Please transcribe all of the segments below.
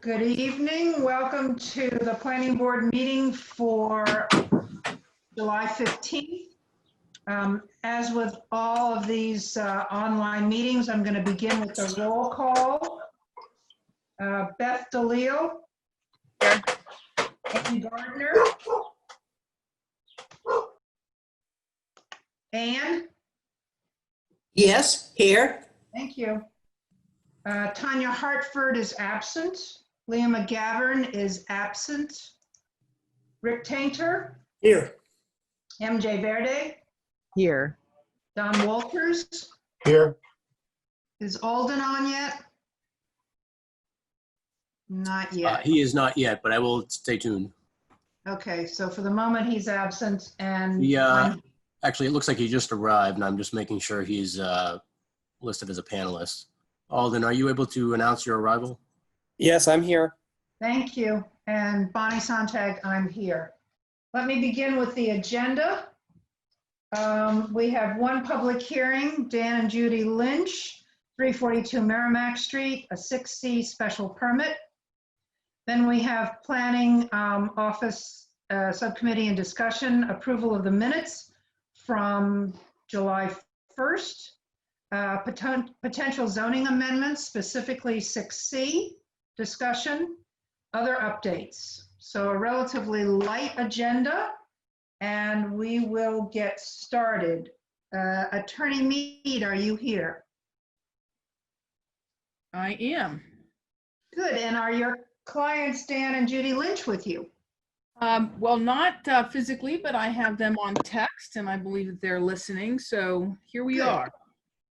Good evening. Welcome to the planning board meeting for July 15th. As with all of these online meetings, I'm going to begin with the roll call. Beth DeLeo. Here. Andy Gardner. Anne. Yes, here. Thank you. Tanya Hartford is absent. Leah McGavern is absent. Rick Tainter. Here. MJ Verde. Here. Don Walters. Here. Is Alden on yet? Not yet. He is not yet, but I will stay tuned. Okay, so for the moment he's absent and Actually, it looks like he just arrived, and I'm just making sure he's listed as a panelist. Alden, are you able to announce your arrival? Yes, I'm here. Thank you. And Bonnie Sontag, I'm here. Let me begin with the agenda. We have one public hearing, Dan and Judy Lynch, 342 Merrimack Street, a 6C special permit. Then we have planning office subcommittee and discussion, approval of the minutes from July 1st, potential zoning amendments, specifically 6C, discussion, other updates. So a relatively light agenda, and we will get started. Attorney Mead, are you here? I am. Good, and are your clients Dan and Judy Lynch with you? Well, not physically, but I have them on text, and I believe that they're listening. So here we Good. are.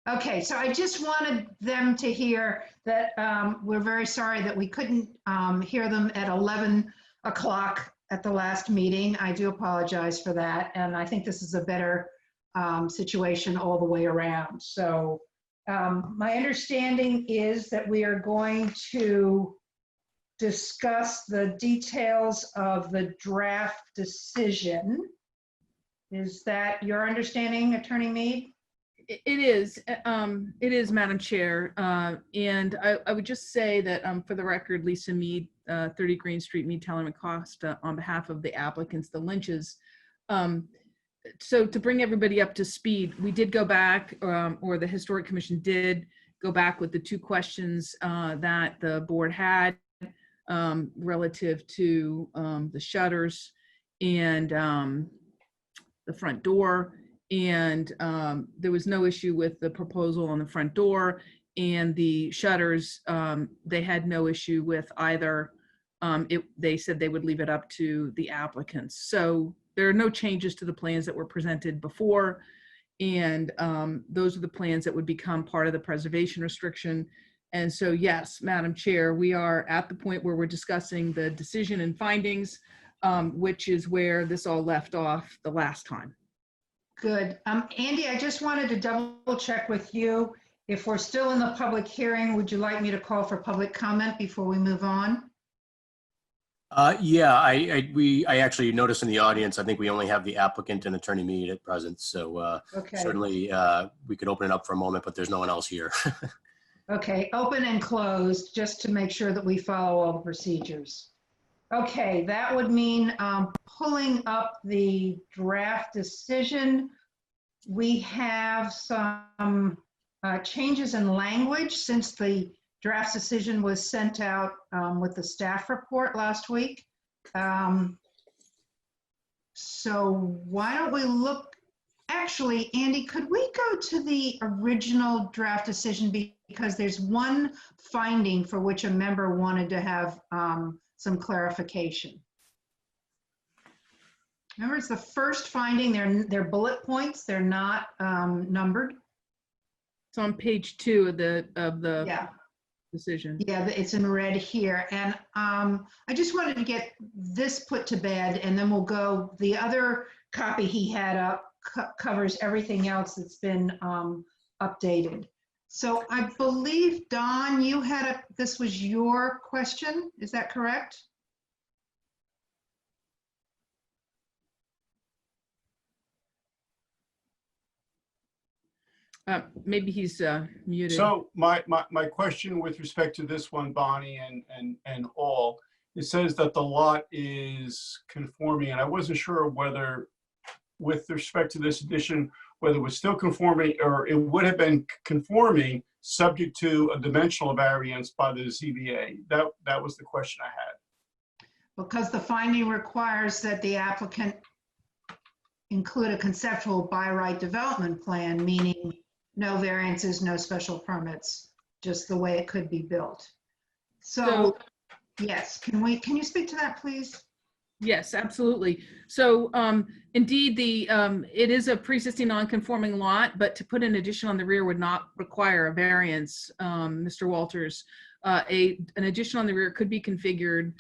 Okay, so I just wanted them to hear that we're very sorry that we couldn't hear them at 11 o'clock at the last meeting. I do apologize for that, and I think this is a better situation all the way around. So my understanding is that we are going to discuss the details of the draft decision. Is that your understanding, Attorney Mead? It is. It is, Madam Chair. And I would just say that for the record, Lisa Mead, 30 Green Street, Mead, Teller, and Costa, on behalf of the applicants, the Lynches. So to bring everybody up to speed, we did go back, or the Historic Commission did go back with the two questions that the board had relative to the shutters and the front door. And there was no issue with the proposal on the front door, and the shutters, they had no issue with either. They said they would leave it up to the applicants. So there are no changes to the plans that were presented before, and those are the plans that would become part of the preservation restriction. And so, yes, Madam Chair, we are at the point where we're discussing the decision and findings, which is where this all left off the last time. Good. Andy, I just wanted to double check with you. If we're still in the public hearing, would you like me to call for public comment before we move on? Yeah, I actually noticed in the audience, I think we only have the applicant and Attorney Mead at present. So Okay. certainly we could open it up for a moment, but there's no one else here. Okay, open and closed, just to make sure that we follow all the procedures. Okay, that would mean pulling up the draft decision. We have some changes in language since the draft decision was sent out with the staff report last week. So why don't we look, actually, Andy, could we go to the original draft decision, because there's one finding for which a member wanted to have some clarification. Remember, it's the first finding. They're bullet points. They're not numbered. It's on page 2 of the Yeah. decision. Yeah, it's in red here. And I just wanted to get this put to bed, and then we'll go. The other copy he had up covers everything else that's been updated. So I believe, Don, you had this was your question. Is that correct? Maybe he's muted. So my question with respect to this one, Bonnie, and all, it says that the lot is conforming, and I wasn't sure whether, with respect to this addition, whether it was still conforming or it would have been conforming subject to a dimensional variance by the ZBA. That was the question I had. Because the finding requires that the applicant include a conceptual by right development plan, meaning no variances, no special permits, just the way it could be built. So yes, can you speak to that, please? Yes, absolutely. So indeed, it is a pre-existing non-conforming lot, but to put an addition on the rear would not require a variance, Mr. Walters. An addition on the rear could be configured,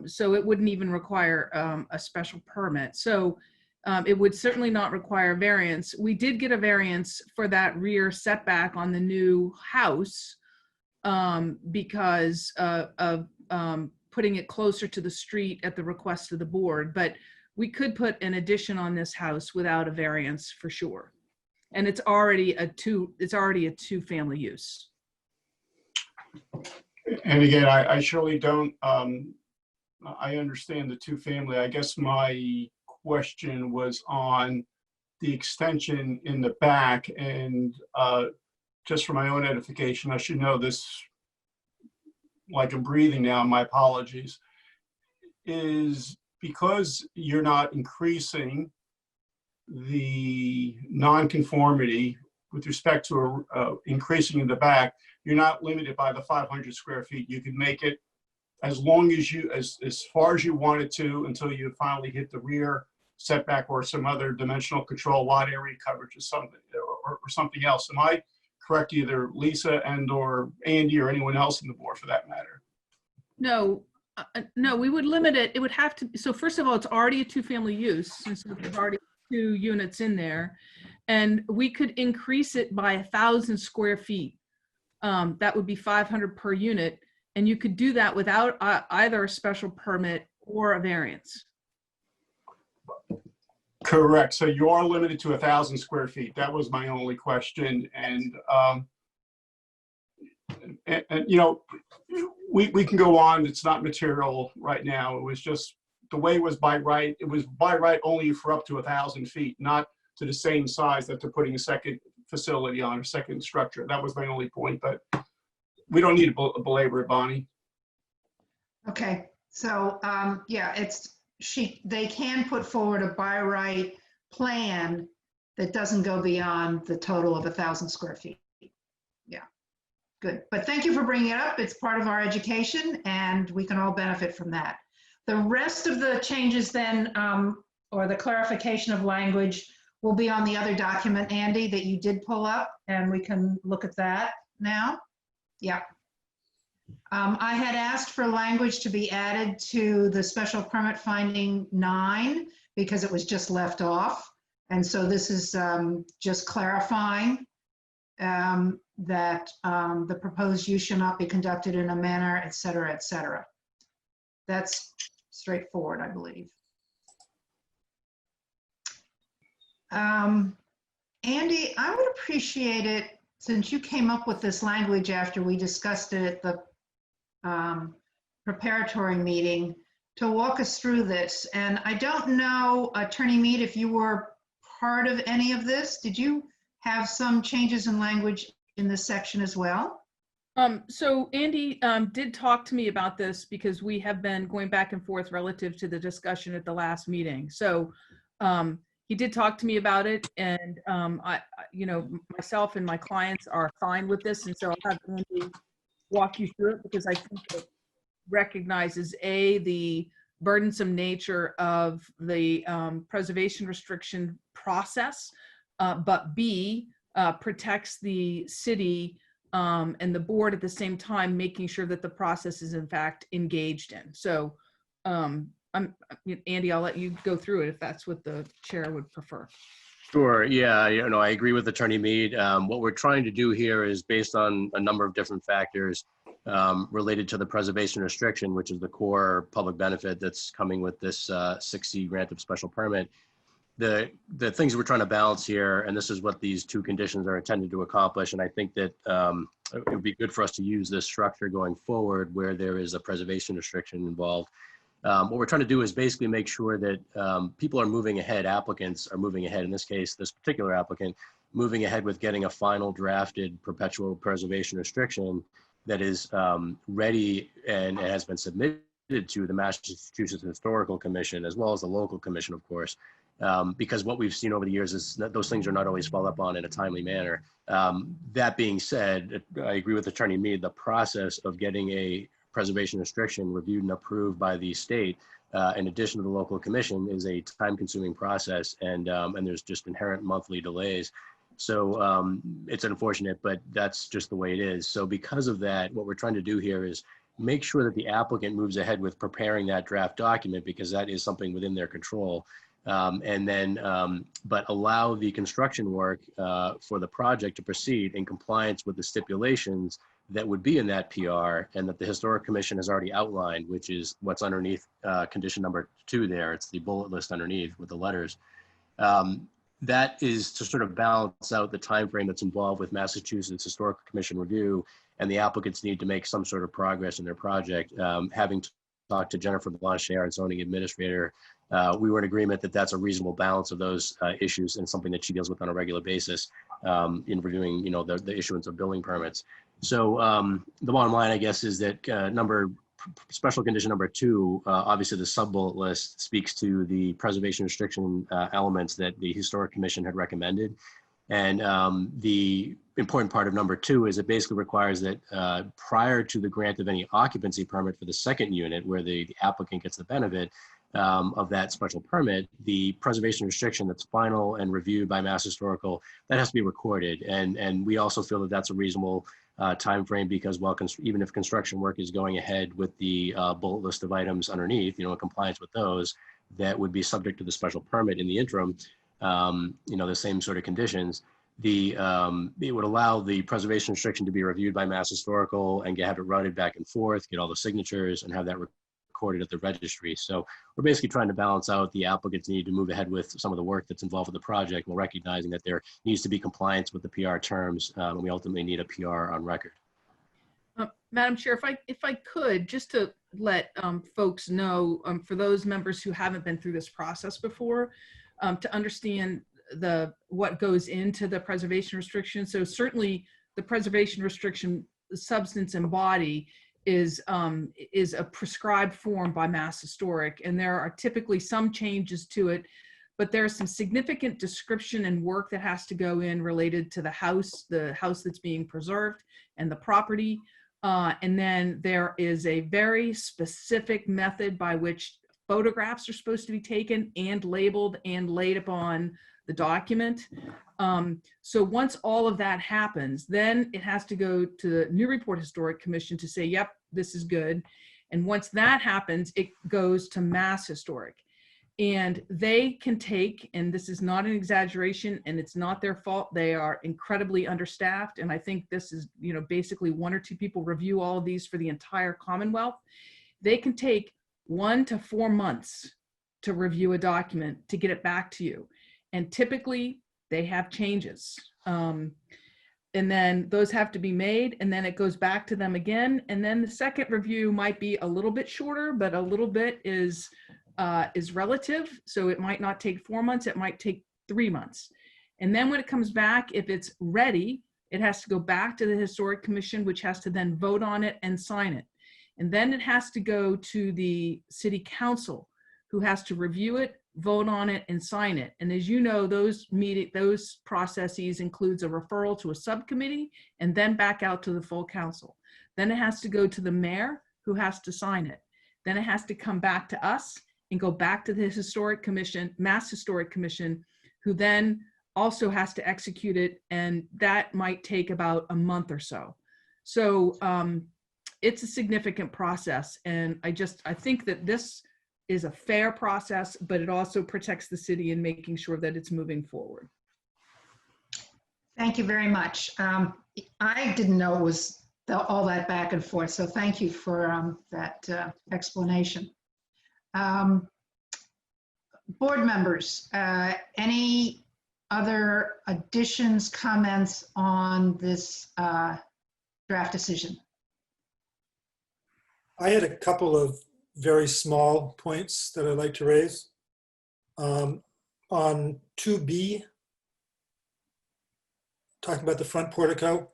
so it wouldn't even require a special permit. So it would certainly not require variance. We did get a variance for that rear setback on the new house because of putting it closer to the street at the request of the board, but we could put an addition on this house without a variance for sure. And it's already a two-family use. And again, I surely don't, I understand the two-family. I guess my question was on the extension in the back, and just for my own edification, I should know this, like I'm breathing now, my apologies, is because you're not increasing the nonconformity with respect to increasing in the back, you're not limited by the 500 square feet. You can make it as long as you, as far as you wanted to, until you finally hit the rear setback or some other dimensional control, lot area coverage or something, or something else. Am I correct, either Lisa and or Andy or anyone else in the board for that matter? No, no, we would limit it. It would have to, so first of all, it's already a two-family use, and so there's already 2 units in there. And we could increase it by 1,000 square feet. That would be 500 per unit. And you could do that without either a special permit or a variance. Correct. So you are limited to 1,000 square feet. That was my only question. And you know, we can go on. It's not material right now. It was just the way it was by right. It was by right only for up to 1,000 feet, not to the same size that they're putting a second facility on, or second structure. That was my only point, but we don't need to belabor it, Bonnie. Okay, so yeah, they can put forward a by right plan that doesn't go beyond the total of 1,000 square feet. Yeah, good. But thank you for bringing it up. It's part of our education and we can all benefit from that. The rest of the changes then, or the clarification of language, will be on the other document, Andy, that you did pull up, and we can look at that now. Yeah. I had asked for language to be added to the special permit finding 9 because it was just left off. And so this is just clarifying that the proposed use shall not be conducted in a manner, et cetera, et cetera. That's straightforward, I believe. Andy, I would appreciate it, since you came up with this language after we discussed it at the preparatory meeting, to walk us through this. And I don't know, Attorney Mead, if you were part of any of this. Did you have some changes in language in this section as well? So Andy did talk to me about this because we have been going back and forth relative to the discussion at the last meeting. So he did talk to me about it, and you know, myself and my clients are fine with this, and so I'll have Andy walk you through it because I think it recognizes the burdensome nature of the preservation restriction process, but B, protects the city and the board at the same time, making sure that the process is in fact engaged in. So Andy, I'll let you go through it if that's what the chair would prefer. Sure. Yeah. You know, I agree with Attorney Mead. What we're trying to do here is based on a number of different factors related to the preservation restriction, which is the core public benefit that's coming with this 6C grant of special permit, the things we're trying to balance here, and this is what these two conditions are intended to accomplish. And I think that it would be good for us to use this structure going forward where there is a preservation restriction involved. What we're trying to do is basically make sure that people are moving ahead, applicants are moving ahead, in this case, this particular applicant, moving ahead with getting a final drafted perpetual preservation restriction that is ready and has been submitted to the Massachusetts Historical Commission, as well as the local commission, of course, because what we've seen over the years is that those things are not always followed up on in a timely manner. That being said, I agree with Attorney Mead, the process of getting a preservation restriction reviewed and approved by the state, in addition to the local commission, is a time-consuming process, and there's just inherent monthly delays. So it's unfortunate, but that's just the way it is. So because of that, what we're trying to do here is make sure that the applicant moves ahead with preparing that draft document, because that is something within their control. But allow the construction work for the project to proceed in compliance with the stipulations that would be in that PR and that the Historic Commission has already outlined, which is what's underneath condition number 2 there. It's the bullet list underneath with the letters. That is to sort of balance out the time frame that's involved with Massachusetts Historical Commission review, and the applicants need to make some sort of progress in their project. Having talked to Jennifer Blanchet, our zoning administrator, we were in agreement that that's a reasonable balance of those issues and something that she deals with on a regular basis in reviewing, the issuance of building permits. So the bottom line, I guess, is that special condition number 2, obviously the sub-bullet list speaks to the preservation restriction elements that the Historic Commission had recommended. And the important part of number 2 is it basically requires that prior to the grant of any occupancy permit for the second unit, where the applicant gets the benefit of that special permit, the preservation restriction that's final and reviewed by Mass Historical, that has to be recorded. And we also feel that that's a reasonable time frame, because even if construction work is going ahead with the bullet list of items underneath, in compliance with those, that would be subject to the special permit in the interim, the same sort of conditions, it would allow the preservation restriction to be reviewed by Mass Historical and have it routed back and forth, get all the signatures, and have that recorded at the registry. So we're basically trying to balance out the applicant's need to move ahead with some of the work that's involved with the project, while recognizing that there needs to be compliance with the PR terms, and we ultimately need a PR on record. Madam Chair, if I could, just to let folks know, for those members who haven't been through this process before, to understand what goes into the preservation restriction. So certainly the preservation restriction substance and body is a prescribed form by Mass Historic, and there are typically some changes to it, but there's some significant description and work that has to go in related to the house that's being preserved and the property. And then there is a very specific method by which photographs are supposed to be taken and labeled and laid upon the document. So once all of that happens, then it has to go to the Newburyport Historic Commission to say, yep, this is good. And once that happens, it goes to Mass Historic. And they can take, and this is not an exaggeration, and it's not their fault, they are incredibly understaffed. And I think this is, basically 1 or 2 people review all of these for the entire Commonwealth. They can take 1 to 4 months to review a document to get it back to you. And typically they have changes. And then those have to be made, and then it goes back to them again. And then the second review might be a little bit shorter, but a little bit is relative. So it might not take 4 months, it might take 3 months. And then when it comes back, if it's ready, it has to go back to the Historic Commission, which has to then vote on it and sign it. And then it has to go to the City Council, who has to review it, vote on it, and sign it. And as you know, those processes includes a referral to a subcommittee and then back out to the full council. Then it has to go to the mayor, who has to sign it. Then it has to come back to us and go back to the Historic Commission, Mass Historic Commission, who then also has to execute it. And that might take about a month or so. So it's a significant process. And I think that this is a fair process, but it also protects the city in making sure that it's moving forward. Thank you very much. I didn't know it was all that back and forth, so thank you for that explanation. Board members, any other additions, comments on this draft decision? I had a couple of very small points that I'd like to raise. On 2B, talking about the front portico,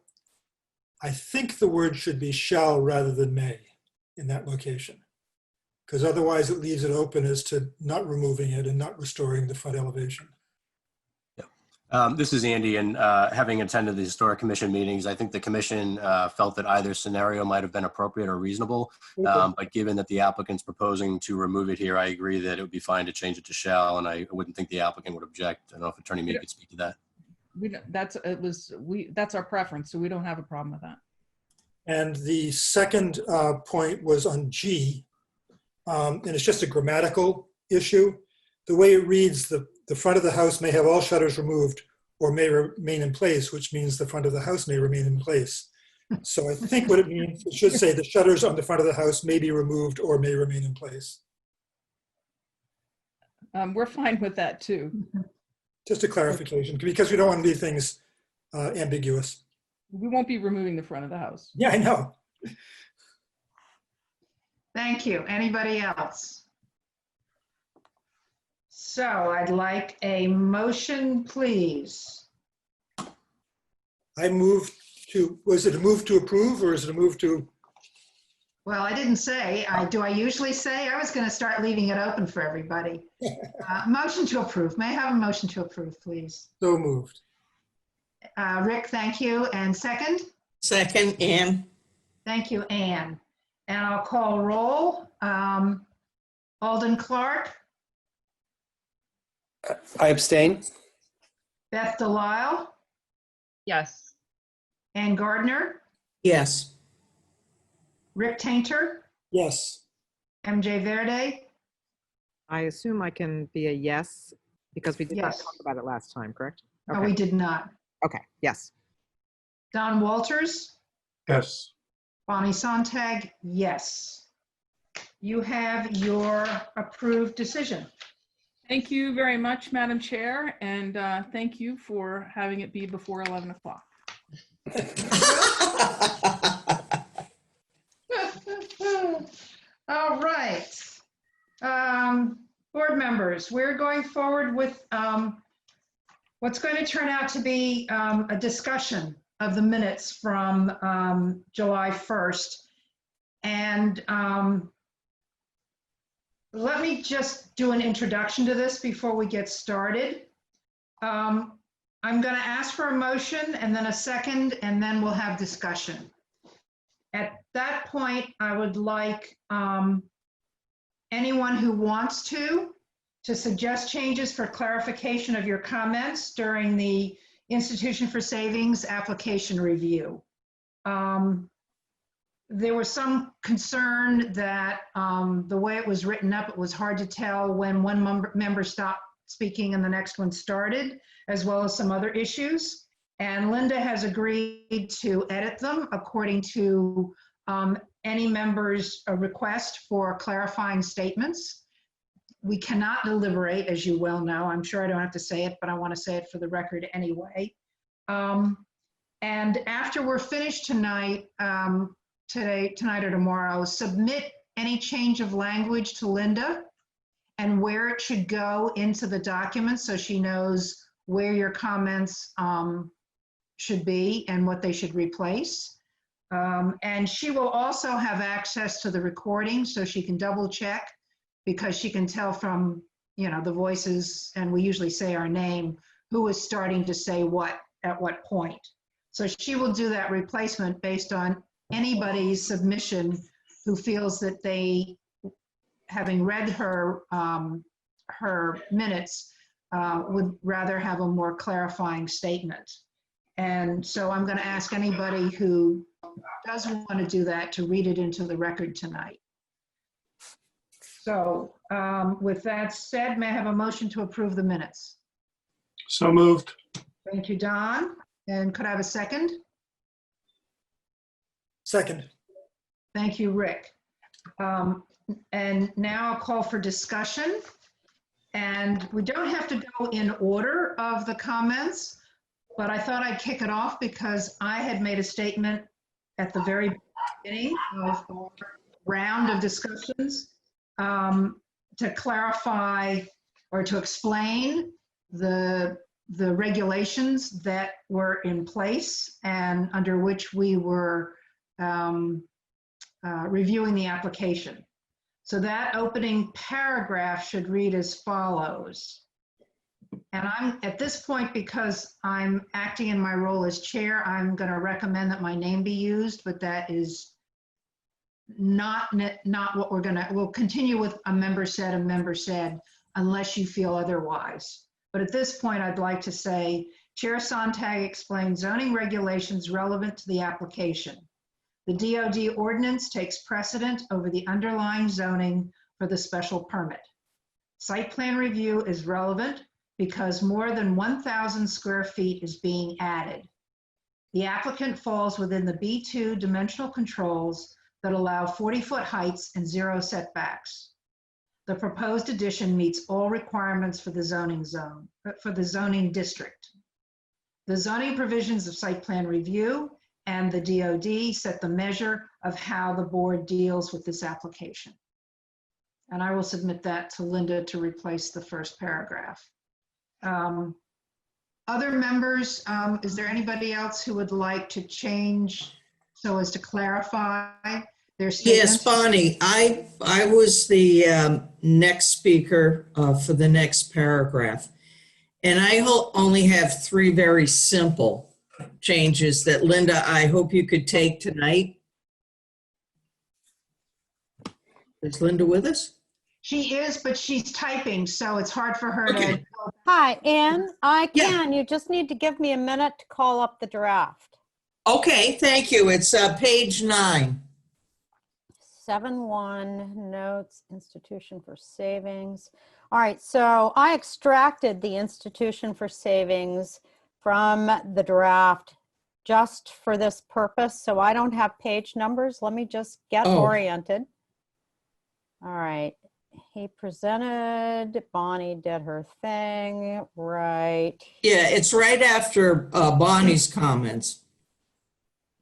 I think the word should be shall rather than may in that location, because otherwise it leaves it open as to not removing it and not restoring the front elevation. This is Andy, and having attended the Historic Commission meetings, I think the commission felt that either scenario might have been appropriate or reasonable. But given that the applicant's proposing to remove it here, I agree that it would be fine to change it to shall, and I wouldn't think the applicant would object. I don't know if Attorney Mead could speak to that. That's our preference, so we don't have a problem with that. And the second point was on G, and it's just a grammatical issue. The way it reads, the front of the house may have all shutters removed or may remain in place, which means the front of the house may remain in place. So I think what it means, it should say the shutters on the front of the house may be removed or may remain in place. We're fine with that too. Just a clarification, because we don't want to leave things ambiguous. We won't be removing the front of the house. Yeah, I know. Thank you. Anybody else? So I'd like a motion, please. I move to, was it a move to approve or is it a move to? Well, I didn't say. Do I usually say? I was going to start leaving it open for everybody. Motion to approve. May I have a motion to approve, please? So moved. Rick, thank you. And second? Second, Ann. Thank you, Anne. And I'll call roll. Alden Clark, I abstain. Beth Delisle, Yes. Ann Gardner, Yes. Rick Tainter, Yes. MJ Verde. I assume I can be a yes, because we did not Yes. talk about it last time, correct? No, we did not. Okay, yes. Don Walters, Yes. Bonnie Sontag, yes. You have your approved decision. Thank you very much, Madam Chair, and thank you for having it be before 11 o'clock. All right. Board members, we're going forward with what's going to turn out to be a discussion of the minutes from July 1st. And let me just do an introduction to this before we get started. I'm going to ask for a motion and then a second, and then we'll have discussion. At that point, I would like anyone who wants to suggest changes for clarification of your comments during the Institution for Savings application review. There was some concern that the way it was written up, it was hard to tell when one member stopped speaking and the next one started, as well as some other issues. And Linda has agreed to edit them according to any member's request for clarifying statements. We cannot deliberate, as you well know. I'm sure I don't have to say it, but I want to say it for the record anyway. And after we're finished tonight, tonight or tomorrow, submit any change of language to Linda and where it should go into the document so she knows where your comments should be and what they should replace. And she will also have access to the recording so she can double check, because she can tell from, you know, the voices, and we usually say our name, who is starting to say what at what point. So she will do that replacement based on anybody's submission who feels that they, having read her her minutes, would rather have a more clarifying statement. And so I'm going to ask anybody who does want to do that to read it into the record tonight. So with that said, may I have a motion to approve the minutes? So moved. Thank you, Don. And could I have a second? Second. Thank you, Rick. And now I'll call for discussion. And we don't have to go in order of the comments, but I thought I'd kick it off because I had made a statement at the very beginning of our round of discussions to clarify or to explain the regulations that were in place and under which we were reviewing the application. So that opening paragraph should read as follows. And I'm at this point, because I'm acting in my role as chair, I'm going to recommend that my name be used, but that is not what we're going to, we'll continue with a member said, unless you feel otherwise. But at this point, I'd like to say, Chair Sontag explains zoning regulations relevant to the application. The DOD ordinance takes precedent over the underlying zoning for the special permit. Site plan review is relevant because more than 1,000 square feet is being added. The applicant falls within the B2 dimensional controls that allow 40-foot heights and 0 setbacks. The proposed addition meets all requirements for the zoning zone, for the zoning district. The zoning provisions of site plan review and the DOD set the measure of how the board deals with this application. And I will submit that to Linda to replace the first paragraph. Other members, is there anybody else who would like to change so as to clarify their statements? Yes, Bonnie, I was the next speaker for the next paragraph. And I only have 3 very simple changes that, Linda, I hope you could take tonight. Is Linda with us? She is, but she's typing, so it's hard for her Okay. to. Hi, Ann. I Yeah. can. You just need to give me a minute to call up the draft. Okay, thank you. It's page 9. 7-1 notes, institution for savings. All right, so I extracted the institution for savings from the draft just for this purpose, so I don't have page numbers. Let me just get Oh. oriented. All right, he presented, Bonnie did her thing, right. Yeah, it's right after Bonnie's comments.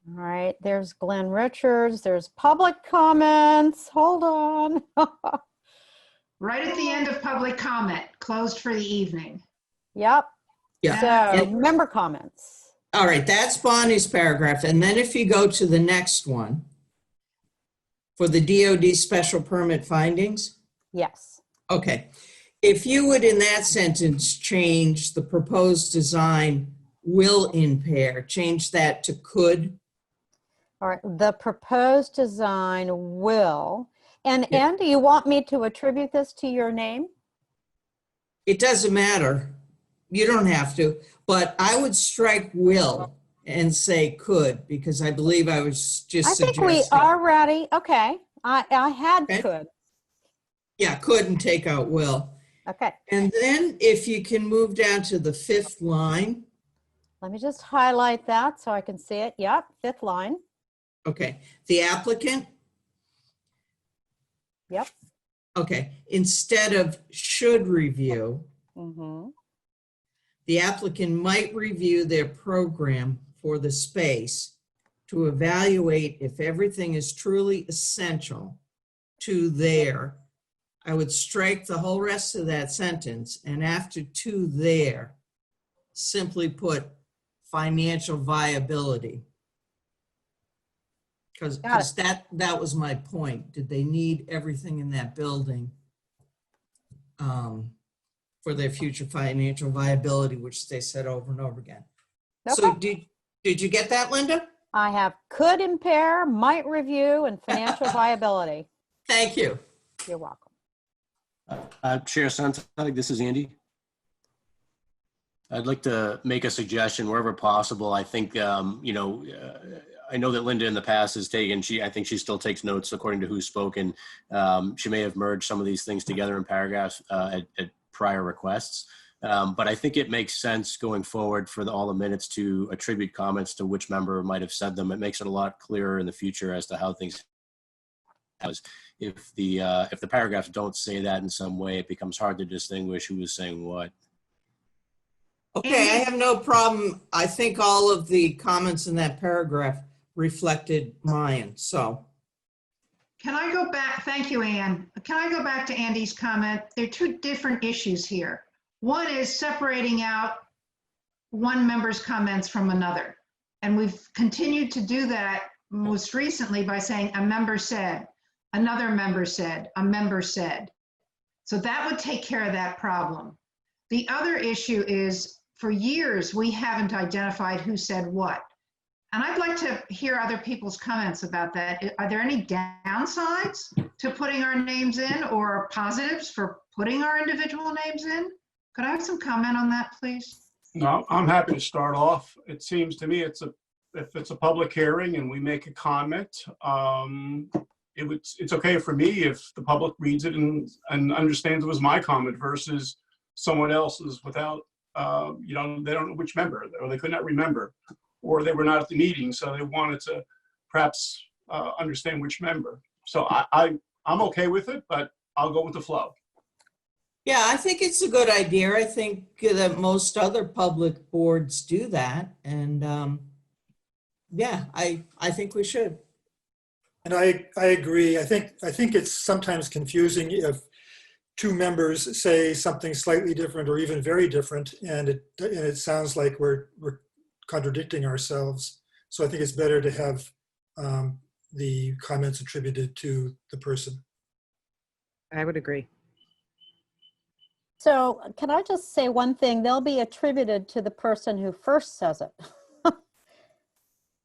All right, there's Glenn Richards, there's public comments, hold on. Right at the end of public comment, closed for the evening. Yep, Yeah. so And- member comments. all right, that's Bonnie's paragraph. And then if you go to the next one, for the DOD special permit findings, Yes, okay. If you would, in that sentence, change the proposed design will impair, change that to could. all right, the proposed design will, and Yeah. Andy, you want me to attribute this to your name? It doesn't matter. You don't have to, but I would strike will and say could, because I believe I was just I think suggesting. we already, okay, I had Okay. could, Yeah, could and take out will. okay. And then if you can move down to the 5th line, Let me just highlight that so I can see it. Yep, 5th line, okay, the applicant, yep. okay, instead of should review, Mm-hmm. the applicant might review their program for the space to evaluate if everything is truly essential to their, I would strike the whole rest of that sentence, and after to their, simply put financial viability. Because Got it. that was my point. Did they need everything in that building for their future financial viability, which they said over and over again? So Okay. did you get that, Linda? I have could impair, might review, and financial viability. Thank you. You're welcome. Chair Sontag, this is Andy. I'd like to make a suggestion wherever possible. I think, I know that Linda in the past has taken, I think she still takes notes according to who's spoken. She may have merged some of these things together in paragraphs at prior requests. But I think it makes sense going forward for all the minutes to attribute comments to which member might have said them. It makes it a lot clearer in the future as to how things if the paragraphs don't say that in some way, it becomes hard to distinguish who is saying what. Okay, I have no problem. I think all of the comments in that paragraph reflected mine, so. Can I go back? Thank you, Ann. Can I go back to Andy's comment? There are two different issues here. One is separating out one member's comments from another. And we've continued to do that most recently by saying a member said, another member said, a member said. So that would take care of that problem. The other issue is for years, we haven't identified who said what. And I'd like to hear other people's comments about that. Are there any downsides to putting our names in or positives for putting our individual names in? Could I have some comment on that, please? No, I'm happy to start off. It seems to me if it's a public hearing and we make a comment, it's okay for me if the public reads it and understands it was my comment versus someone else's without, they don't know which member, or they could not remember, or they were not at the meeting, so they wanted to perhaps understand which member. So I'm okay with it, but I'll go with the flow. Yeah, I think it's a good idea. I think that most other public boards do that. And yeah, I think we should. And I agree. I think it's sometimes confusing if two members say something slightly different or even very different, and it sounds like we're contradicting ourselves. So I think it's better to have the comments attributed to the person. I would agree. So can I just say one thing? They'll be attributed to the person who first says it.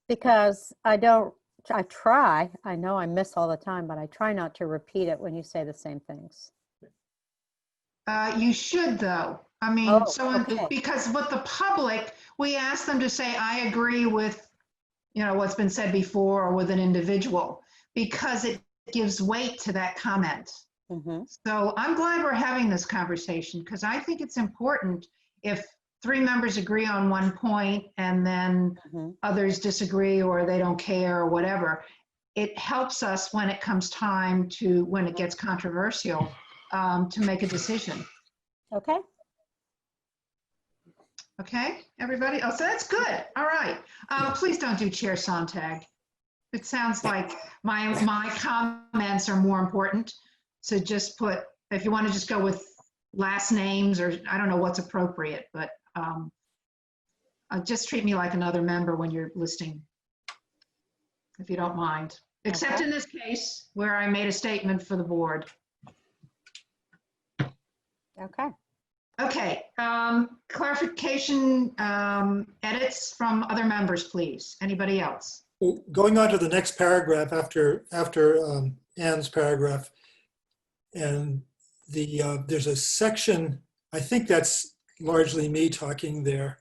Because I know I miss all the time, but I try not to repeat it when you say the same things. You should though. I mean, Oh, so okay. because with the public, we ask them to say, I agree with, what's been said before or with an individual, because it gives weight to that comment. Mm-hmm. So I'm glad we're having this conversation because I think it's important if three members agree on one point and then others disagree or they don't care or whatever. It helps us when it comes time to, when it gets controversial, to make a decision. Okay. Okay, everybody? Oh, so that's good. All right. Please don't do Chair Sontag. It sounds like my comments are more important. So just put, if you want to just go with last names or I don't know what's appropriate, but just treat me like another member when you're listing, if you don't mind. Except Okay. in this case where I made a statement for the board. Okay. Okay, clarification, edits from other members, please. Anybody else? Well, going on to the next paragraph after Ann's paragraph, and there's a section, I think that's largely me talking there,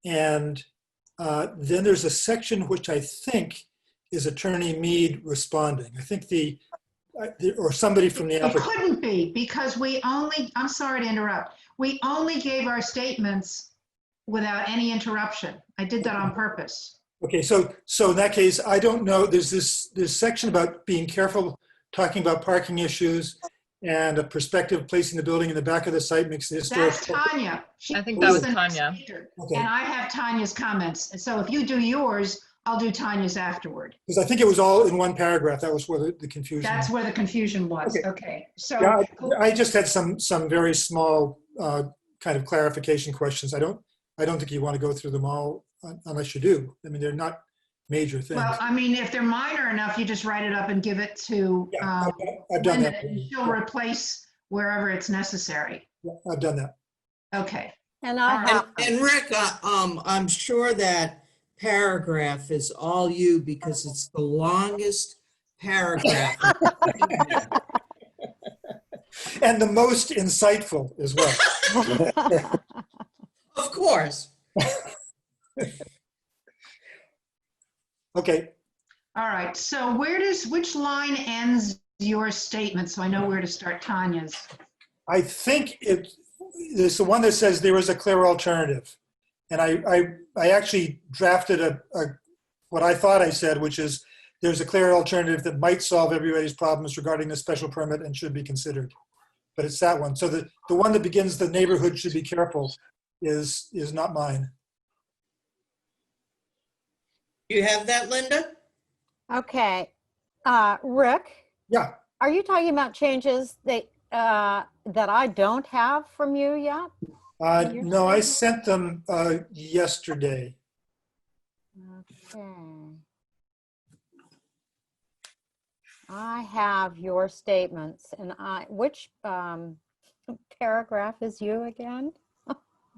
and then there's a section which I think is Attorney Mead responding. I think or somebody from the It applicant. couldn't be because I'm sorry to interrupt. We only gave our statements without any interruption. I did that on purpose. Okay, so in that case, I don't know, there's this section about being careful, talking about parking issues and a perspective placing the building in the back of the site makes the historic. That's Tanya. I think that was the next Tanya. speaker. Okay. And I have Tanya's comments. And so if you do yours, I'll do Tanya's afterward. Because I think it was all in one paragraph. That was where the confusion. That's where the confusion was. Okay. Okay. So Yeah, I just had some very small kind of clarification questions. I don't think you want to go through them all unless you do. I mean, they're not major things. well, I mean, if they're minor enough, you just write it up and give it to Yeah, I've done Linda, that. and she'll replace wherever it's necessary. Yeah, I've done that. Okay. And I All have, And Rick, I'm sure that paragraph is all you because it's the longest paragraph. And the most insightful as well. Of course. Okay, All right. So which line ends your statement? So I know where to start Tanya's. I think it's the one that says there is a clear alternative. And I actually drafted what I thought I said, which is there's a clear alternative that might solve everybody's problems regarding the special permit and should be considered. But it's that one. So the one that begins the neighborhood should be careful is not mine. Do you have that, Linda? Okay. Rick, Yeah, are you talking about changes that I don't have from you yet? Your no, I statement? sent them yesterday. Okay. I have your statements, and which paragraph is you again?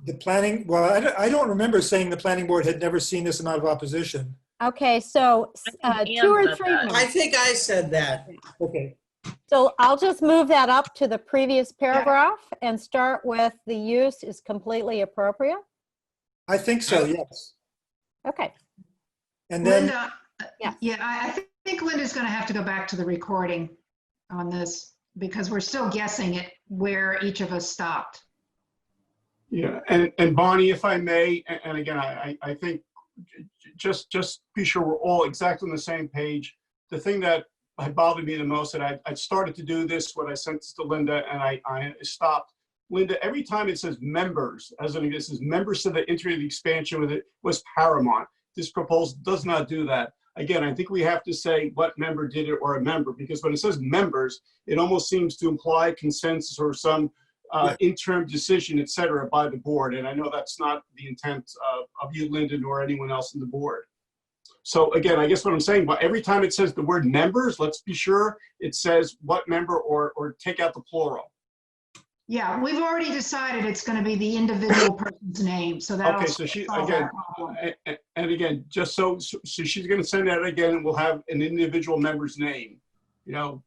The planning, well, I don't remember saying the planning board had never seen this amount of opposition. Okay, so Ann 2 or said 3 that. I minutes. think I said that. Okay, So I'll just move that up to the previous paragraph and start with the use is completely appropriate. I think so, yes. Okay. And then, Linda, Yes. yeah, I think Linda's going to have to go back to the recording on this because we're still guessing it where each of us stopped. Yeah, and Bonnie, if I may, and again, I think just be sure we're all exactly on the same page. The thing that had bothered me the most, that I started to do this when I sent this to Linda, and I stopped. Linda, every time it says members, as in it says members to the integrated expansion with it was paramount. This proposal does not do that. Again, I think we have to say what member did it or a member, because when it says members, it almost seems to imply consensus or some interim decision, et cetera, by the board. And I know that's not the intent of you, Linda, nor anyone else in the board. So again, I guess what I'm saying, but every time it says the word members, let's be sure it says what member or take out the plural. Yeah, we've already decided it's going to be the individual person's name, so that'll Okay, so she, solve again, that problem. and again, just so she's gonna send that again, and we'll have an individual member's name. You know,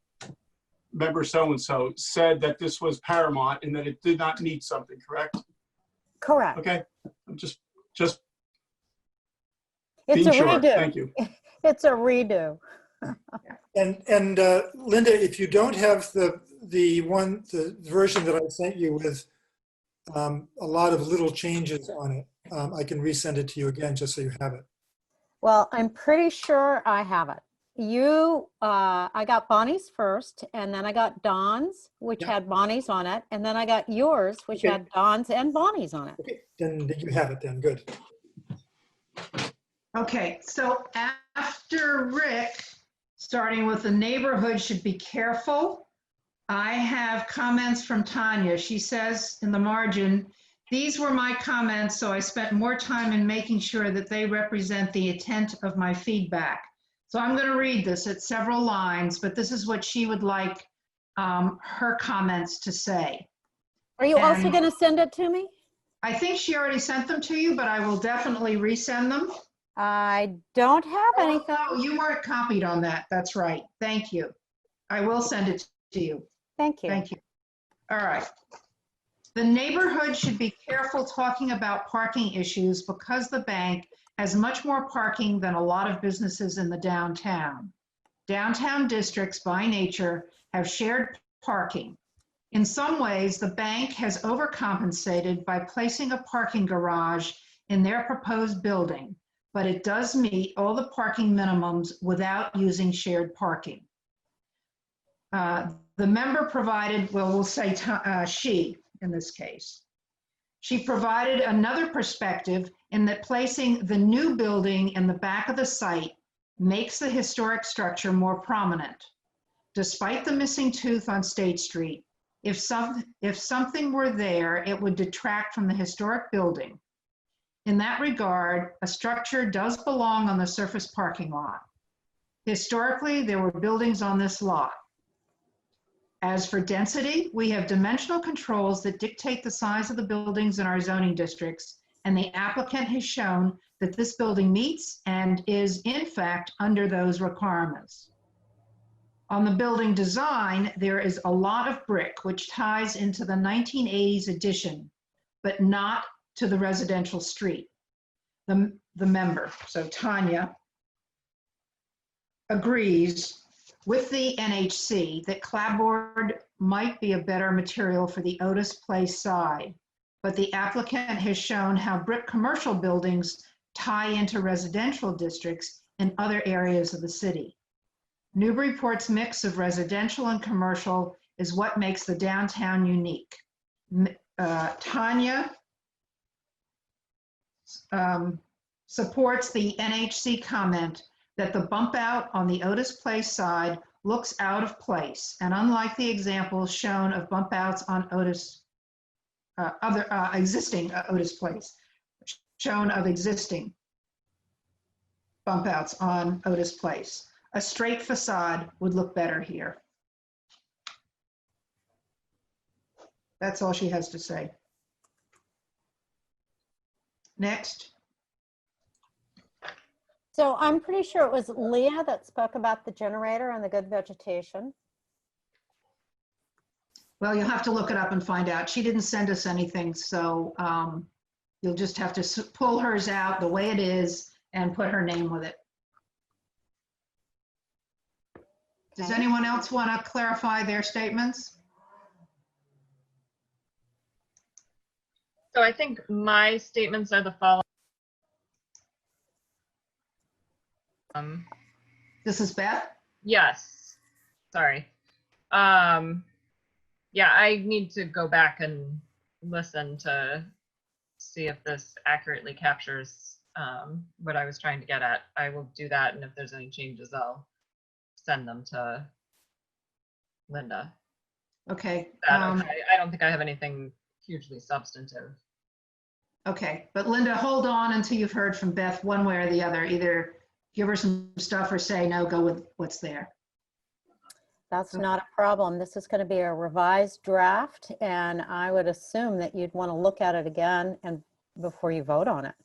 member so-and-so said that this was paramount and that it did not need something, correct? Correct. Okay, I'm just It's being a sure. redo. Thank you. It's a redo. and Linda, if you don't have the version that I sent you with a lot of little changes on it, I can resend it to you again, just so you have it. Well, I'm pretty sure I have it. I got Bonnie's first, and then I got Don's, which Yeah. had Bonnie's on it, and then I got yours, which Okay. had Don's and Bonnie's on it. Okay, then you have it then, good. Okay, so after Rick, starting with the neighborhood should be careful, I have comments from Tanya. She says in the margin, these were my comments, so I spent more time in making sure that they represent the intent of my feedback. So I'm going to read this at several lines, but this is what she would like her comments to say. Are you also And- going to send it to me? I think she already sent them to you, but I will definitely resend them. I don't have anything. Oh, you weren't copied on that. That's right. Thank you. I will send it to you. Thank you. Thank you. All right. The neighborhood should be careful talking about parking issues because the bank has much more parking than a lot of businesses in the downtown. Downtown districts by nature have shared parking. In some ways, the bank has overcompensated by placing a parking garage in their proposed building, but it does meet all the parking minimums without using shared parking. The member provided, well, we'll say she in this case. She provided another perspective in that placing the new building in the back of the site makes the historic structure more prominent. Despite the missing tooth on State Street, if something were there, it would detract from the historic building. In that regard, a structure does belong on the surface parking lot. Historically, there were buildings on this lot. As for density, we have dimensional controls that dictate the size of the buildings in our zoning districts, and the applicant has shown that this building meets and is in fact under those requirements. On the building design, there is a lot of brick, which ties into the 1980s addition, but not to the residential street. The member, so Tanya, agrees with the NHC that clapboard might be a better material for the Otis Place side, but the applicant has shown how brick commercial buildings tie into residential districts in other areas of the city. Newburyport's mix of residential and commercial is what makes the downtown unique. Tanya supports the NHC comment that the bump out on the Otis Place side looks out of place, and unlike the examples shown of bump outs on Otis, existing Otis Place, shown of existing bump outs on Otis Place. A straight facade would look better here. That's all she has to say. Next. So I'm pretty sure it was Leah that spoke about the generator and the good vegetation. Well, you'll have to look it up and find out. She didn't send us anything, so you'll just have to pull hers out the way it is and put her name with it. Does Okay. anyone else want to clarify their statements? So I think my statements are the following. This is Beth. Yes, sorry. Yeah, I need to go back and listen to see if this accurately captures what I was trying to get at. I will do that, and if there's any changes, I'll send them to Linda. Okay. I don't think I have anything hugely substantive. Okay, but Linda, hold on until you've heard from Beth one way or the other. Either give her some stuff or say, no, go with what's there. That's not a problem. This is going to be a revised draft, and I would assume that you'd want to look at it again and before you vote on it.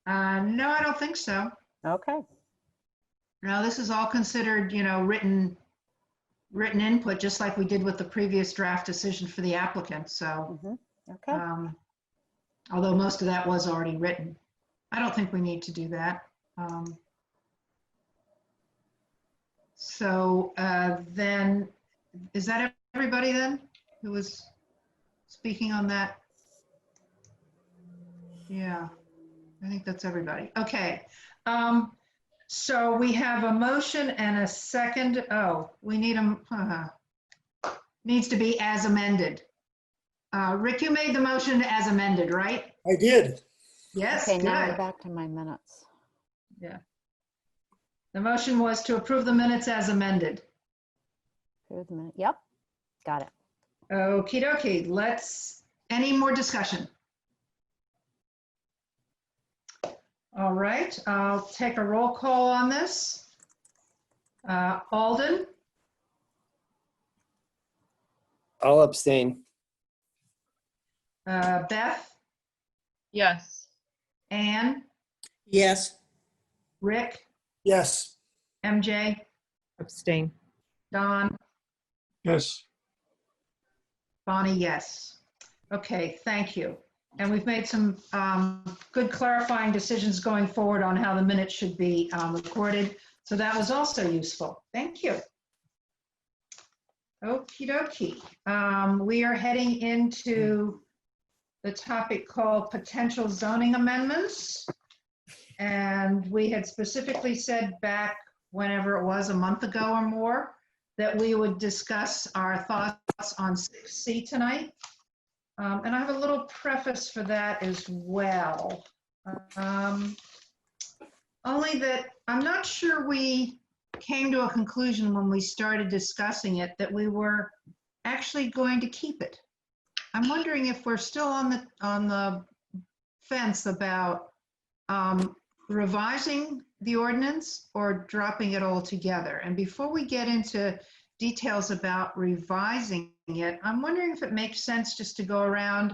No, I don't think so. Okay. No, this is all considered, written input, just like we did with the previous draft decision for the applicant. So, Okay. although most of that was already written, I don't think we need to do that. So then, is that everybody then who was speaking on that? Yeah, I think that's everybody. Okay. So we have a motion and a second. Oh, we need needs to be as amended. Rick, you made the motion as amended, right? I did. Yes, Okay, now I'm good. back to my minutes. Yeah. The motion was to approve the minutes as amended. Approve the minute. Yep, got it. Okie dokie, any more discussion? All right, I'll take a roll call on this. Alden, I'll abstain. Beth, Yes. Anne, Yes. Rick, Yes. MJ, Abstain. Don, Yes. Bonnie, yes. Okay, thank you. And we've made some good clarifying decisions going forward on how the minutes should be recorded. So that was also useful. Thank you. Okie dokie. We are heading into the topic called potential zoning amendments. And we had specifically said back whenever it was, a month ago or more, that we would discuss our thoughts on 6C tonight. And I have a little preface for that as well. Only that I'm not sure we came to a conclusion when we started discussing it that we were actually going to keep it. I'm wondering if we're still on the fence about revising the ordinance or dropping it all together. And before we get into details about revising it, I'm wondering if it makes sense just to go around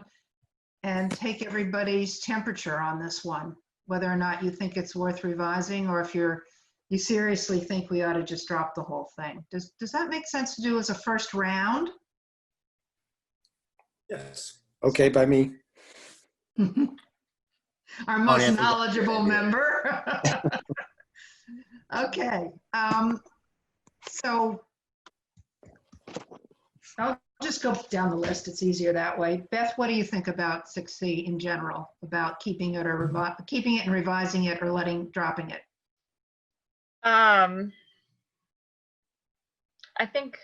and take everybody's temperature on this one, whether or not you think it's worth revising, or if you seriously think we ought to just drop the whole thing. Does that make sense to do as a first round? Yes. Okay, by me. Our I most think that's a good knowledgeable idea. member. Okay, so I'll just go down the list. It's easier that way. Beth, what do you think about 6C in general, about keeping it or keeping it and revising it or dropping it? I think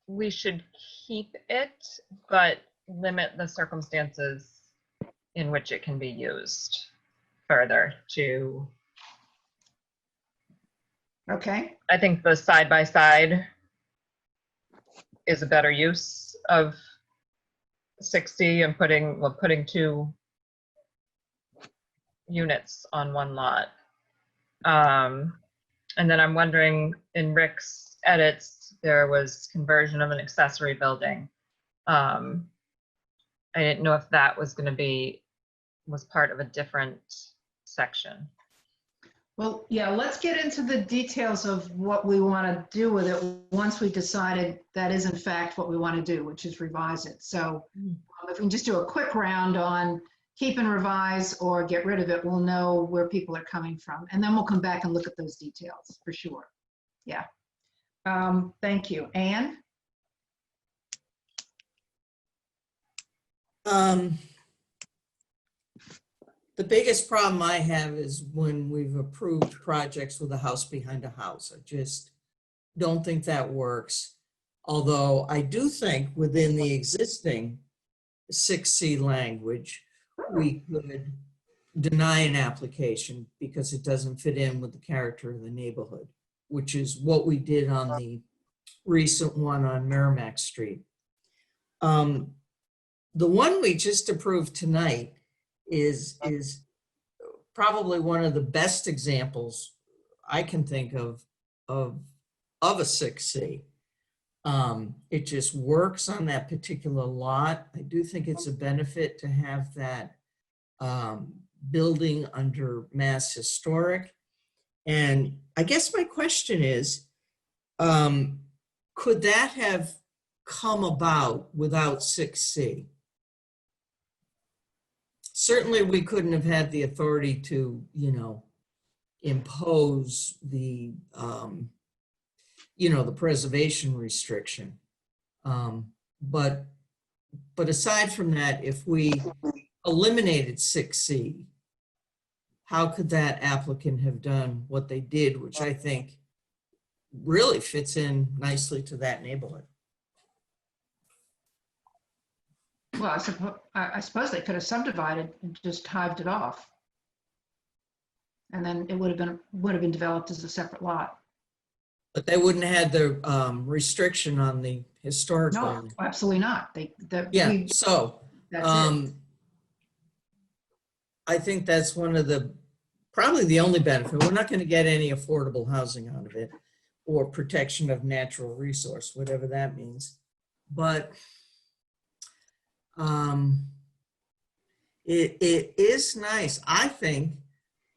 we should keep it, but limit the circumstances in which it can be used further to, Okay, I think the side-by-side is a better use of 6C and putting two units on one lot. And then I'm wondering, in Rick's edits, there was conversion of an accessory building. I didn't know if that was was part of a different section. well, yeah, let's get into the details of what we want to do with it once we decided that is in fact what we want to do, which is revise it. So if we can just do a quick round on keep and revise or get rid of it, we'll know where people are coming from. And then we'll come back and look at those details for sure. Yeah. Thank you. Anne? The biggest problem I have is when we've approved projects with a house behind a house. I just don't think that works. Although I do think within the existing 6C language, we could deny an application because it doesn't fit in with the character of the neighborhood, which is what we did on the recent one on Merrimack Street. The one we just approved tonight is probably one of the best examples I can think of a 6C. It just works on that particular lot. I do think it's a benefit to have that building under Mass Historic. And I guess my question is, could that have come about without 6C? Certainly we couldn't have had the authority to, impose the, the preservation restriction. But aside from that, if we eliminated 6C, how could that applicant have done what they did, which I think really fits in nicely to that neighborhood? Well, I suppose they could have subdivided and just hived it off. And then it would have been developed as a separate lot. But they wouldn't have had the restriction on the historic No, building. absolutely not. So That's it. I think that's one of probably the only benefit. We're not going to get any affordable housing out of it or protection of natural resource, whatever that means. But it is nice, I think,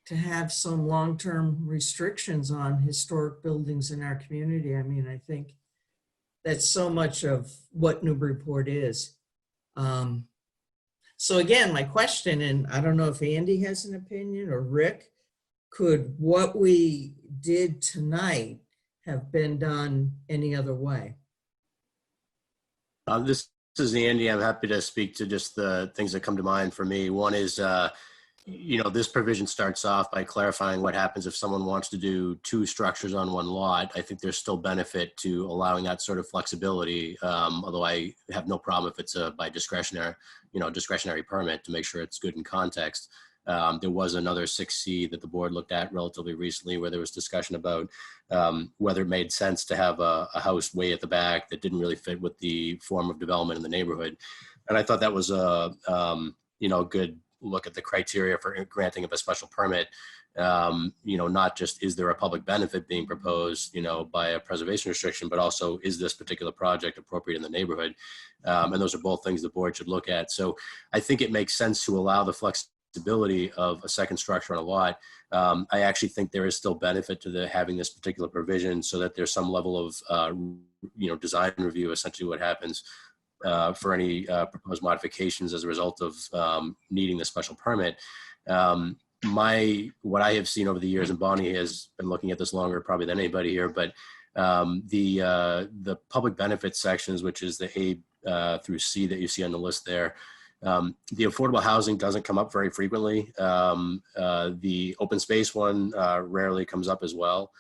to have some long-term restrictions on historic buildings in our community. I mean, I think that's so much of what Newburyport is. So again, my question, and I don't know if Andy has an opinion or Rick, could what we did tonight have been done any other way? This is Andy. I'm happy to speak to just the things that come to mind for me. One is, this provision starts off by clarifying what happens if someone wants to do two structures on one lot. I think there's still benefit to allowing that sort of flexibility, although I have no problem if it's by discretionary permit to make sure it's good in context. There was another 6C that the board looked at relatively recently where there was discussion about whether it made sense to have a house way at the back that didn't really fit with the form of development in the neighborhood. And I thought that was a good look at the criteria for granting of a special permit. Not just is there a public benefit being proposed, by a preservation restriction, but also is this particular project appropriate in the neighborhood? And those are both things the board should look at. So I think it makes sense to allow the flexibility of a second structure on a lot. I actually think there is still benefit to having this particular provision so that there's some level of, design review, essentially what happens for any proposed modifications as a result of needing the special permit. What I have seen over the years, and Bonnie has been looking at this longer probably than anybody here, but the public benefits sections, which is the A through C that you see on the list there, the affordable housing doesn't come up very frequently. The open space one rarely comes up as well.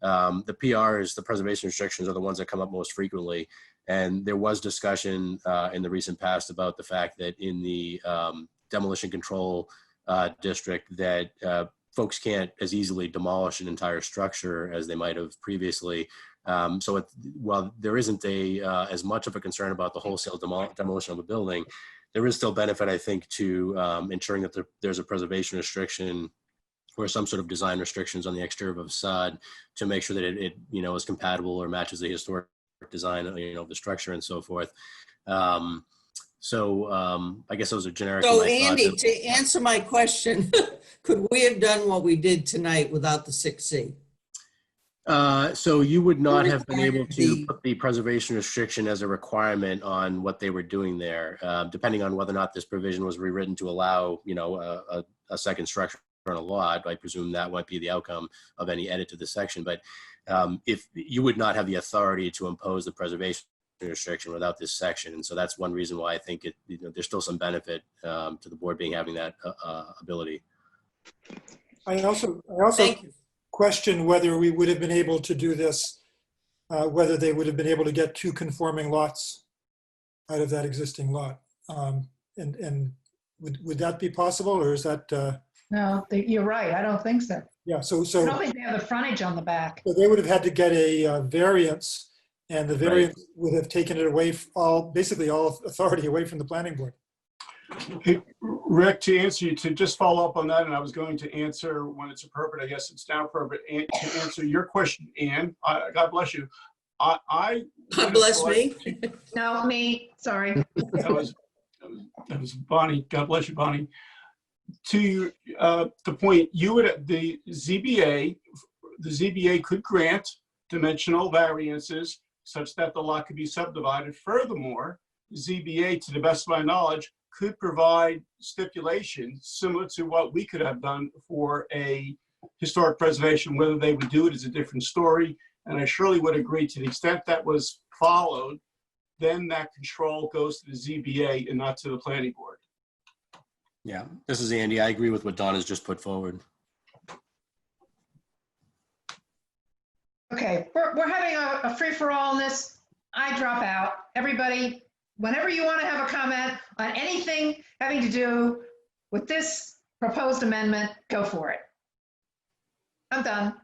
The PRs, the preservation restrictions, are the ones that come up most frequently. And there was discussion in the recent past about the fact that in the demolition control district that folks can't as easily demolish an entire structure as they might have previously. So while there isn't as much of a concern about the wholesale demolition of a building, there is still benefit, I think, to ensuring that there's a preservation restriction or some sort of design restrictions on the exterior of a facade to make sure that it is compatible or matches the historic design, of the structure and so forth. So I guess those are generic. So Andy, to answer my question, could we have done what we did tonight without the 6C? So you would not have been able to put the preservation restriction as a requirement on what they were doing there, depending on whether or not this provision was rewritten to allow, a second structure on a lot. I presume that might be the outcome of any edit to the section. But if you would not have the authority to impose the preservation restriction without this section, and so that's one reason why I think there's still some benefit to the board having that ability. I also question whether we would have been able to do this, whether they would have been able to get 2 conforming lots out of that existing lot. And would that be possible, or is that? No, you're right. I don't think so. Yeah, I don't think they have the frontage on the back. So they would have had to get a variance, and the variance would have taken it away, basically all authority away from the planning board. Hey, Rick, to just follow up on that, and I was going to answer when it's appropriate. I guess it's now appropriate to answer your question, Anne. God bless you. I God bless me. No, me. Sorry. That was Bonnie. God bless you, Bonnie. To the point, the ZBA could grant dimensional variances such that the lot could be subdivided. Furthermore, ZBA, to the best of my knowledge, could provide stipulations similar to what we could have done for a historic preservation. Whether they would do it is a different story. And I surely would agree, to the extent that was followed, then that control goes to the ZBA and not to the planning board. Yeah, this is Andy. I agree with what Don has just put forward. Okay, we're having a free-for-all on this. I drop out. Everybody, whenever you want to have a comment on anything having to do with this proposed amendment, go for it. I'm done.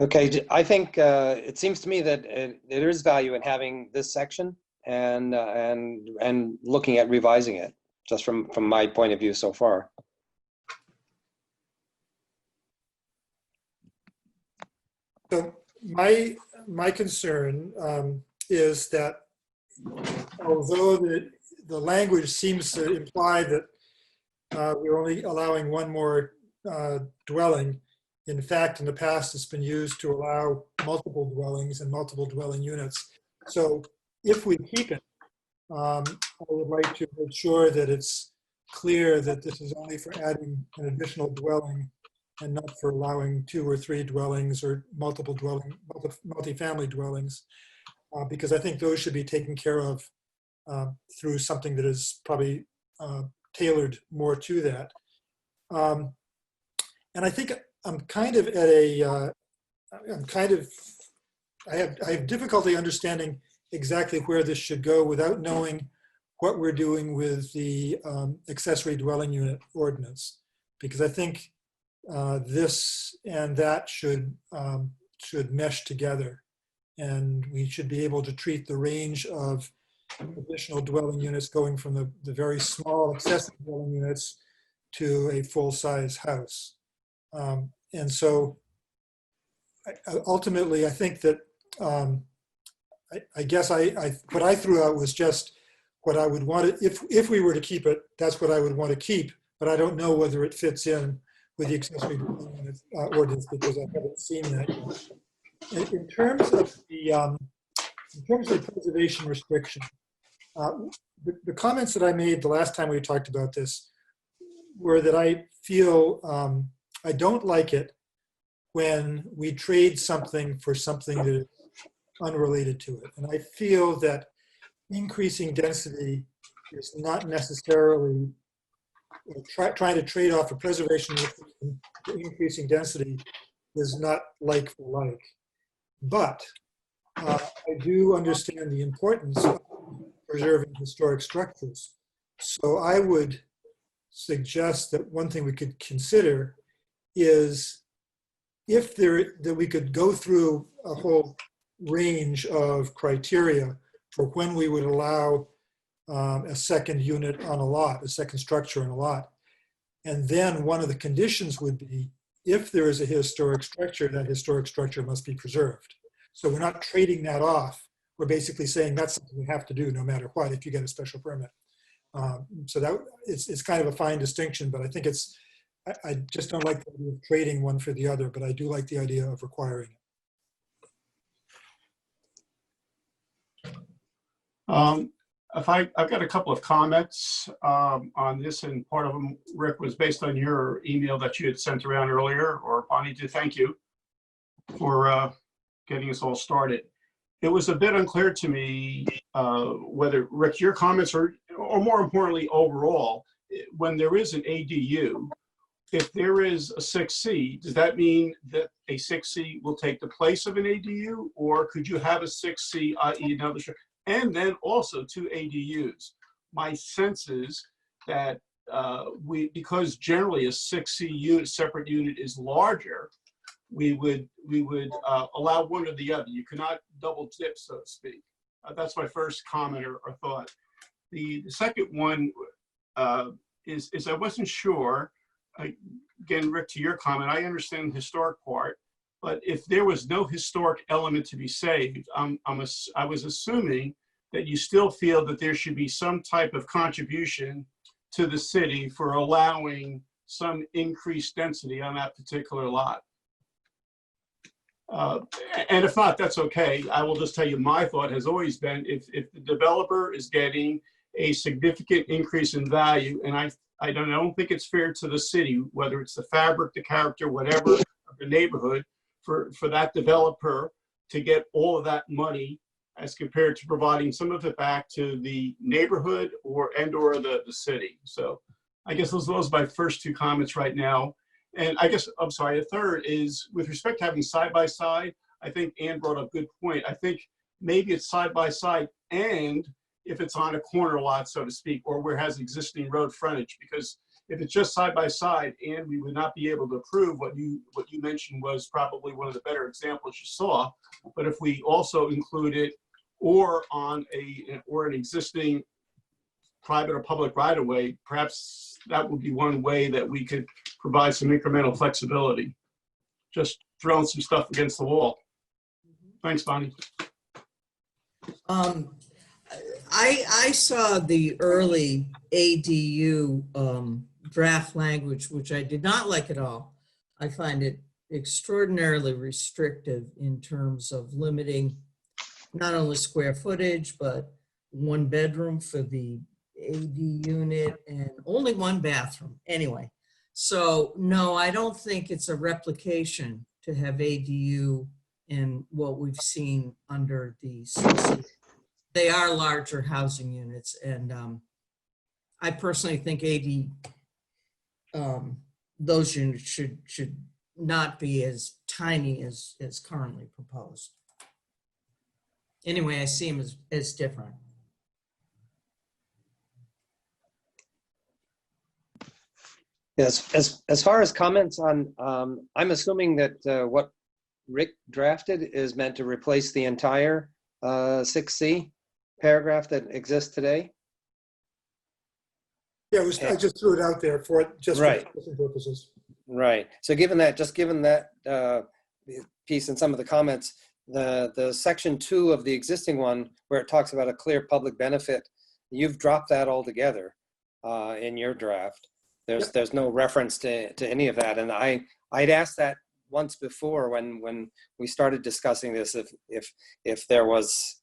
Okay, I think it seems to me that there is value in having this section and looking at revising it, just from my point of view so far. So my concern is that although the language seems to imply that we're only allowing one more dwelling, in fact, in the past, it's been used to allow multiple dwellings and multiple dwelling units. So if we keep it, I would like to make sure that it's clear that this is only for adding an additional dwelling and not for allowing 2 or 3 dwellings or multi-family dwellings, because I think those should be taken care of through something that is probably tailored more to that. And I think I'm kind of at a, I have difficulty understanding exactly where this should go without knowing what we're doing with the accessory dwelling unit ordinance, because I think this and that should mesh together, and we should be able to treat the range of additional dwelling units going from the very small accessory dwelling units to a full-size house. And so ultimately, I think that I guess what I threw out was just what I would want to, if we were to keep it, that's what I would want to keep, but I don't know whether it fits in with the accessory dwelling unit ordinance, because I haven't seen that yet. In terms of the preservation restriction, the comments that I made the last time we talked about this were that I feel I don't like it when we trade something for something that is unrelated to it. And I feel that increasing density is not necessarily trying to trade off a preservation to increasing density is not like for like. But I do understand the importance of preserving historic structures. So I would suggest that one thing we could consider is that we could go through a whole range of criteria for when we would allow a second unit on a lot, a second structure on a lot. And then one of the conditions would be, if there is a historic structure, that historic structure must be preserved. So we're not trading that off. We're basically saying that's something we have to do no matter what if you get a special permit. So that it's kind of a fine distinction, but I think I just don't like the idea of trading one for the other, but I do like the idea of requiring it. I've got a couple of comments on this, and part of them, Rick, was based on your email that you had sent around earlier, or Bonnie did. Thank you for getting us all started. It was a bit unclear to me whether, Rick, your comments or more importantly, overall, when there is an ADU, if there is a 6C, does that mean that a 6C will take the place of an ADU, or could you have a 6C, i.e. another structure? And then also 2 ADUs. My sense is that because generally a 6C unit, separate unit, is larger, we would allow one or the other. You cannot double dip, so to speak. That's my first comment or thought. The second one is I wasn't sure. Again, Rick, to your comment, I understand the historic part, but if there was no historic element to be saved, I was assuming that you still feel that there should be some type of contribution to the city for allowing some increased density on that particular lot. And if not, that's okay. I will just tell you, my thought has always been, if the developer is getting a significant increase in value, and I don't think it's fair to the city, whether it's the fabric, the character, whatever, of the neighborhood, for that developer to get all of that money as compared to providing some of it back to the neighborhood or the city. So I guess those are my first 2 comments right now. And I guess, I'm sorry, the third is with respect to having side-by-side, I think Ann brought up a good point. I think maybe it's side-by-side, and if it's on a corner lot, so to speak, or where it has existing road frontage, because if it's just side-by-side, and we would not be able to approve what you mentioned was probably one of the better examples you saw. But if we also include it or on an existing private or public right-of-way, perhaps that would be one way that we could provide some incremental flexibility. Just throwing some stuff against the wall. Thanks, Bonnie. I saw the early ADU draft language, which I did not like at all. I find it extraordinarily restrictive in terms of limiting not only square footage, but 1 bedroom for the AD unit and only 1 bathroom. Anyway, so no, I don't think it's a replication to have ADU in what we've seen under the CC. They are larger housing units, and I personally think those units should not be as tiny as currently proposed. Anyway, I see them as different. Yes, as far as comments on, I'm assuming that what Rick drafted is meant to replace the entire 6C paragraph that exists today. Yeah, I just threw it out there for just Right. for discussion purposes. Right. So given that piece and some of the comments, the section 2 of the existing one, where it talks about a clear public benefit, you've dropped that altogether in your draft. There's no reference to any of that. And I'd asked that once before when we started discussing this, if there was,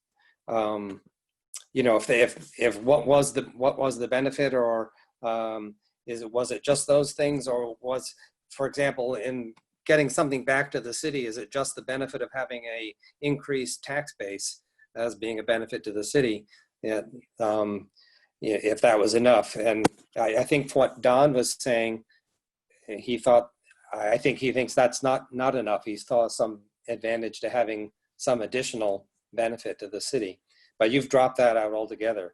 if what was the benefit, or was it just those things, or was, for example, in getting something back to the city, is it just the benefit of having a increased tax base as being a benefit to the city? If that was enough. And I think what Don was saying, he thought I think he thinks that's not enough. He saw some advantage to having some additional benefit to the city, but you've dropped that out altogether.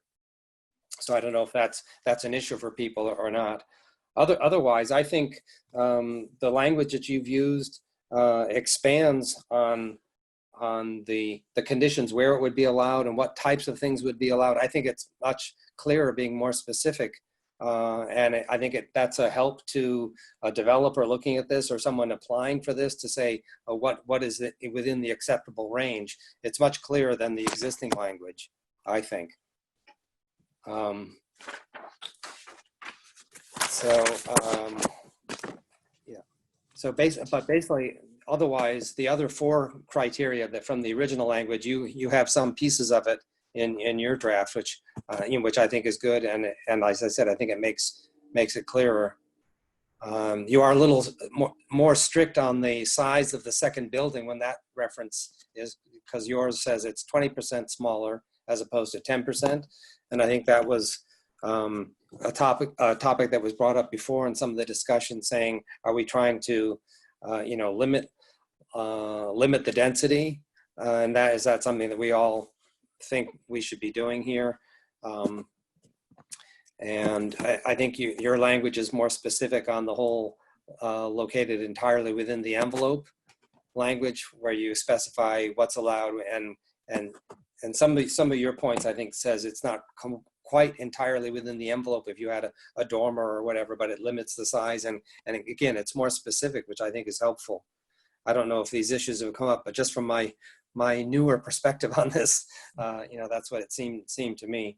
So I don't know if that's an issue for people or not. Otherwise, I think the language that you've used expands on the conditions where it would be allowed and what types of things would be allowed. I think it's much clearer, being more specific. And I think that's a help to a developer looking at this or someone applying for this to say, what is it within the acceptable range? It's much clearer than the existing language, I think. Yeah. So basically, otherwise, the other 4 criteria that from the original language, you have some pieces of it in your draft, which I think is good, and as I said, I think it makes it clearer. You are a little more strict on the size of the second building when that reference is, because yours says it's 20% smaller as opposed to 10%, and I think that was a topic that was brought up before in some of the discussion, saying, are we trying to limit the density, and is that something that we all think we should be doing here? And I think your language is more specific on the whole located entirely within the envelope language, where you specify what's allowed, and some of your points, I think, says it's not quite entirely within the envelope if you had a dormer or whatever, but it limits the size, and again, it's more specific, which I think is helpful. I don't know if these issues have come up, but just from my newer perspective on this, that's what it seemed to me.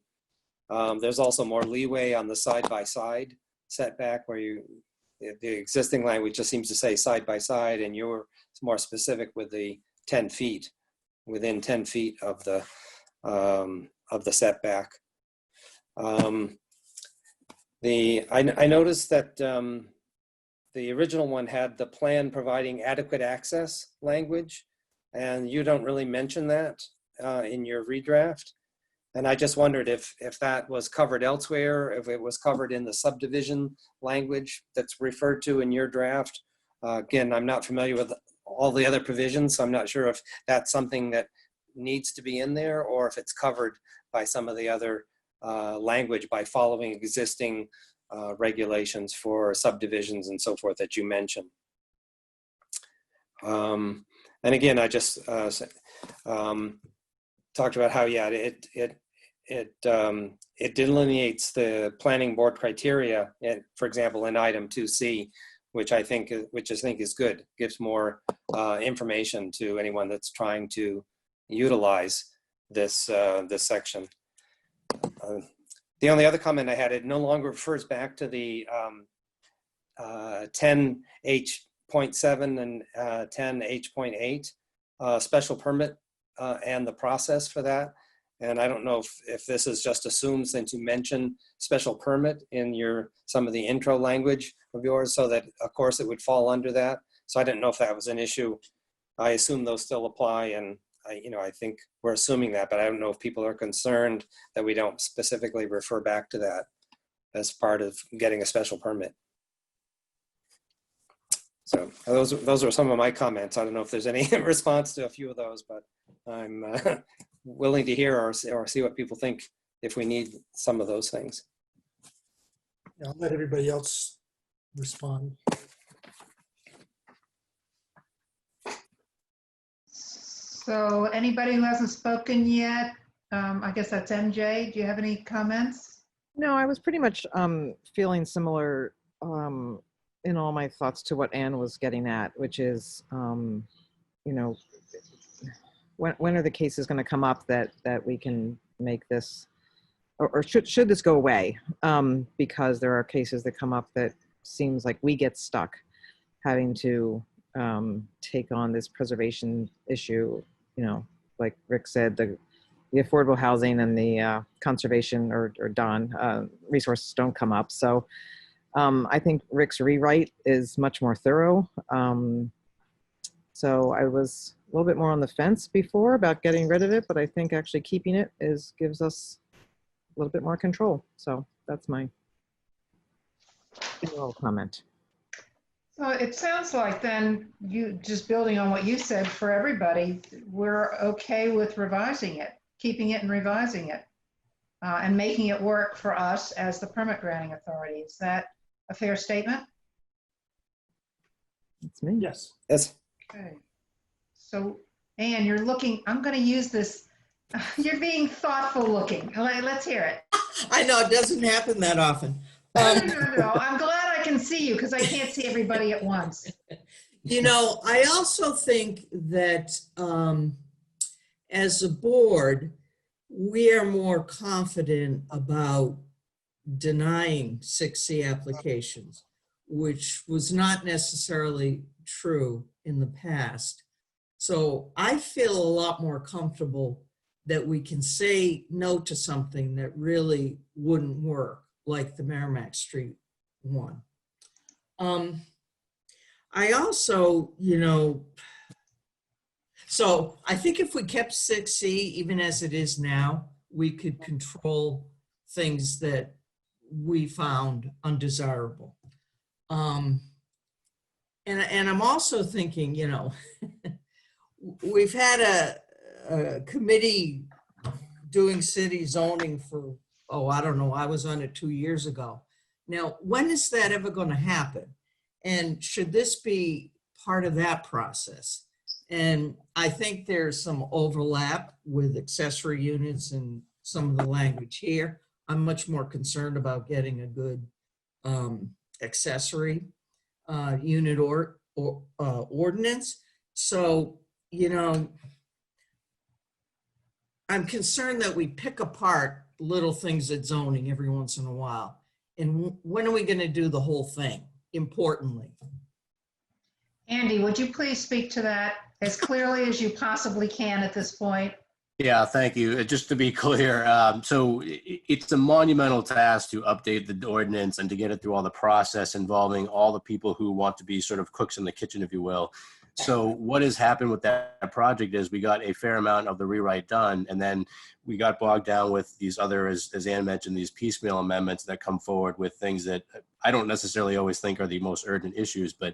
There's also more leeway on the side-by-side setback, where the existing language just seems to say side-by-side, and you're more specific with the 10 feet, within 10 feet of the setback. I noticed that the original one had the plan providing adequate access language, and you don't really mention that in your redraft. And I just wondered if that was covered elsewhere, if it was covered in the subdivision language that's referred to in your draft. Again, I'm not familiar with all the other provisions, so I'm not sure if that's something that needs to be in there, or if it's covered by some of the other language by following existing regulations for subdivisions and so forth that you mentioned. And again, I just talked about how, yeah, it delineates the planning board criteria, for example, in item 2C, which I think is good. Gives more information to anyone that's trying to utilize this section. The only other comment I had, it no longer refers back to the 10H.7 and 10H.8 special permit and the process for that. And I don't know if this is just assumed, since you mentioned special permit in some of the intro language of yours, so that of course it would fall under that. So I didn't know if that was an issue. I assume those still apply, and I think we're assuming that, but I don't know if people are concerned that we don't specifically refer back to that as part of getting a special permit. So those are some of my comments. I don't know if there's any response to a few of those, but I'm willing to hear or see what people think if we need some of those things. Yeah, I'll let everybody else respond. So anybody who hasn't spoken yet, I guess that's MJ. Do you have any comments? No, I was pretty much feeling similar in all my thoughts to what Anne was getting at, which is, when are the cases going to come up that we can make this, or should this go away? Because there are cases that come up that seems like we get stuck having to take on this preservation issue. Like Rick said, the affordable housing and the conservation or Don resources don't come up. So I think Rick's rewrite is much more thorough. So I was a little bit more on the fence before about getting rid of it, but I think actually keeping it gives us a little bit more control. So that's my general comment. So it sounds like then you, just building on what you said for everybody, we're okay with revising it, keeping it and revising it, and making it work for us as the permit granting authority. Is that a fair statement? It's me. Yes. Yes. Okay. So, Anne, you're looking, I'm going to use this, you're being thoughtful looking. Let's hear it. I know it doesn't happen that often. No. I'm glad I can see you because I can't see everybody at once. You know, I also think that as a board, we are more confident about denying 6C applications, which was not necessarily true in the past. So I feel a lot more comfortable that we can say no to something that really wouldn't work, like the Merrimack Street one. I also, you know, so I think if we kept 6C, even as it is now, we could control things that we found undesirable. And I'm also thinking, you know, we've had a committee doing city zoning for, oh, I don't know, I was on it 2 years ago. Now, when is that ever going to happen? And should this be part of that process? And I think there's some overlap with accessory units and some of the language here. I'm much more concerned about getting a good accessory unit or ordinance. So, you know, I'm concerned that we pick apart little things at zoning every once in a while. And when are we going to do the whole thing, importantly? Andy, would you please speak to that as clearly as you possibly can at this point? Yeah, thank you. Just to be clear, so it's a monumental task to update the ordinance and to get it through all the process involving all the people who want to be sort of cooks in the kitchen, if you will. So what has happened with that project is we got a fair amount of the rewrite done, and then we got bogged down with these other, as Ann mentioned, these piecemeal amendments that come forward with things that I don't necessarily always think are the most urgent issues, but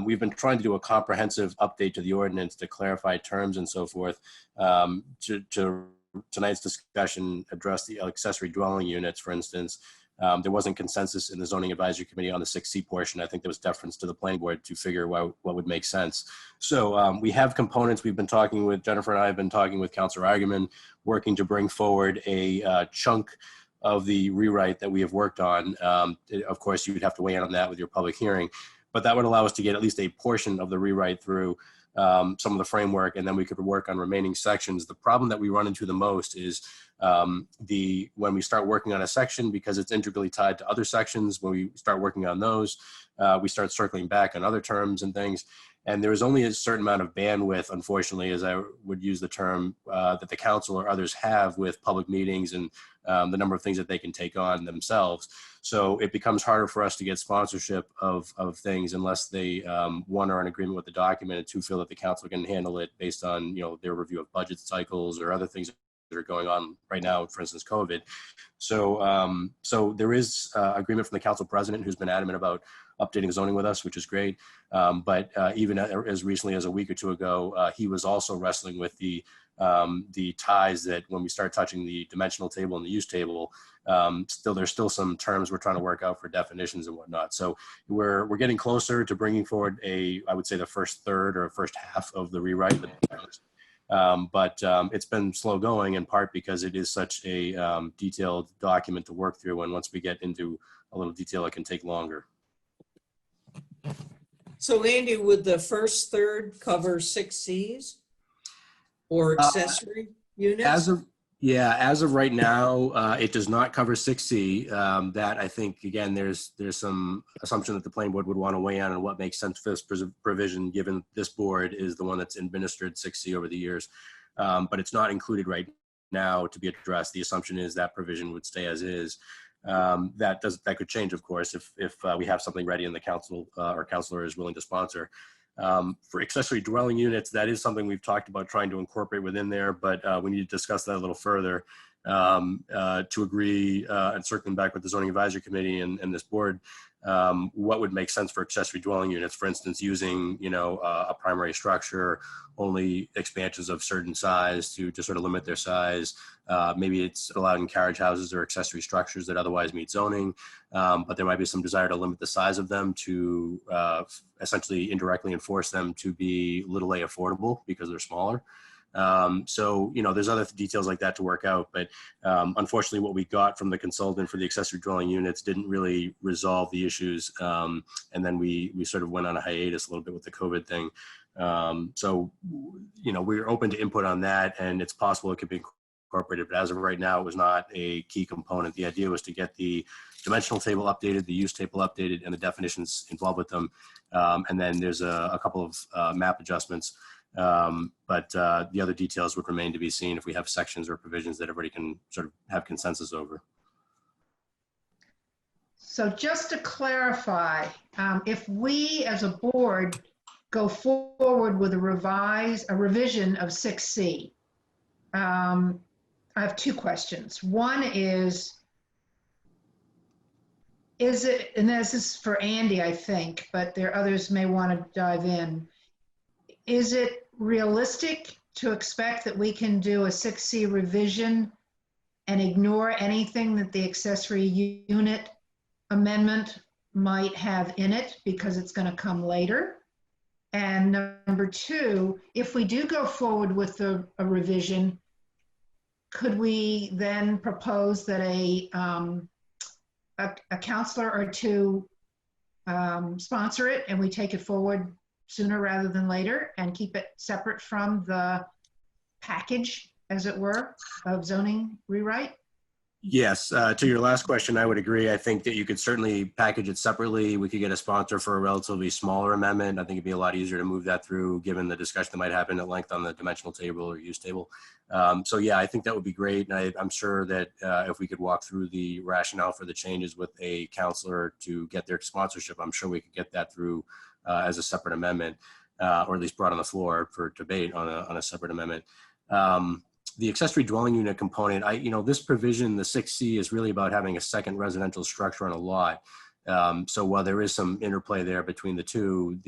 we've been trying to do a comprehensive update to the ordinance to clarify terms and so forth. To tonight's discussion address the accessory dwelling units, for instance. There wasn't consensus in the zoning advisory committee on the 6C portion. I think there was deference to the planning board to figure what would make sense. So we have components. We've been talking with, Jennifer and I have been talking with Councilor Eigenman, working to bring forward a chunk of the rewrite that we have worked on. Of course, you would have to weigh in on that with your public hearing, but that would allow us to get at least a portion of the rewrite through some of the framework, and then we could work on remaining sections. The problem that we run into the most is when we start working on a section, because it's integrally tied to other sections, when we start working on those, we start circling back on other terms and things. And there is only a certain amount of bandwidth, unfortunately, as I would use the term, that the council or others have with public meetings and the number of things that they can take on themselves. So it becomes harder for us to get sponsorship of things unless they, one, are in agreement with the document, and two, feel that the council can handle it based on, you know, their review of budget cycles or other things that are going on right now, for instance, COVID. So, so there is agreement from the council president, who's been adamant about updating zoning with us, which is great. But even as recently as a week or two ago, he was also wrestling with the ties that when we start touching the dimensional table and the use table, there's still some terms we're trying to work out for definitions and whatnot. So we're getting closer to bringing forward I would say the first third or first half of the rewrite. But it's been slow going, in part because it is such a detailed document to work through. And once we get into a little detail, it can take longer. So Andy, would the first third cover 6 Cs or accessory units? As of right now, it does not cover 6C. That, I think, again, there's some assumption that the planning board would want to weigh in on what makes sense for this provision, given this board is the one that's administered 6C over the years. But it's not included right now to be addressed. The assumption is that provision would stay as is. That could change, of course, if we have something ready and the council or councilor is willing to sponsor. For accessory dwelling units, that is something we've talked about trying to incorporate within there, but we need to discuss that a little further to agree and circling back with the zoning advisory committee and this board what would make sense for accessory dwelling units, for instance, using, a primary structure, only expansions of certain size to sort of limit their size. Maybe it's allowed in carriage houses or accessory structures that otherwise meet zoning, but there might be some desire to limit the size of them to essentially indirectly enforce them to be little a affordable because they're smaller. So, there's other details like that to work out, but unfortunately what we got from the consultant for the accessory dwelling units didn't really resolve the issues. And then we sort of went on a hiatus a little bit with the COVID thing. So, we're open to input on that, and it's possible it could be incorporated, but as of right now, it was not a key component. The idea was to get the dimensional table updated, the use table updated, and the definitions involved with them. And then there's a couple of map adjustments. But the other details would remain to be seen if we have sections or provisions that everybody can sort of have consensus over. So just to clarify, if we as a board go forward with a revision of 6C, I have two questions. One is it, and this is for Andy, I think, but there others may want to dive in. Is it realistic to expect that we can do a 6C revision and ignore anything that the accessory unit amendment might have in it because it's going to come later? And number two, if we do go forward with a revision, could we then propose that a counselor or two sponsor it and we take it forward sooner rather than later and keep it separate from the package, as it were, of zoning rewrite? Yes, to your last question, I would agree. I think that you could certainly package it separately. We could get a sponsor for a relatively smaller amendment. I think it'd be a lot easier to move that through given the discussion that might happen at length on the dimensional table or use table. So yeah, I think that would be great. And I'm sure that if we could walk through the rationale for the changes with a counselor to get their sponsorship, I'm sure we could get that through as a separate amendment, or at least brought on the floor for debate on a separate amendment. The accessory dwelling unit component, this provision, the 6C, is really about having a second residential structure on a lot. So while there is some interplay there between the two,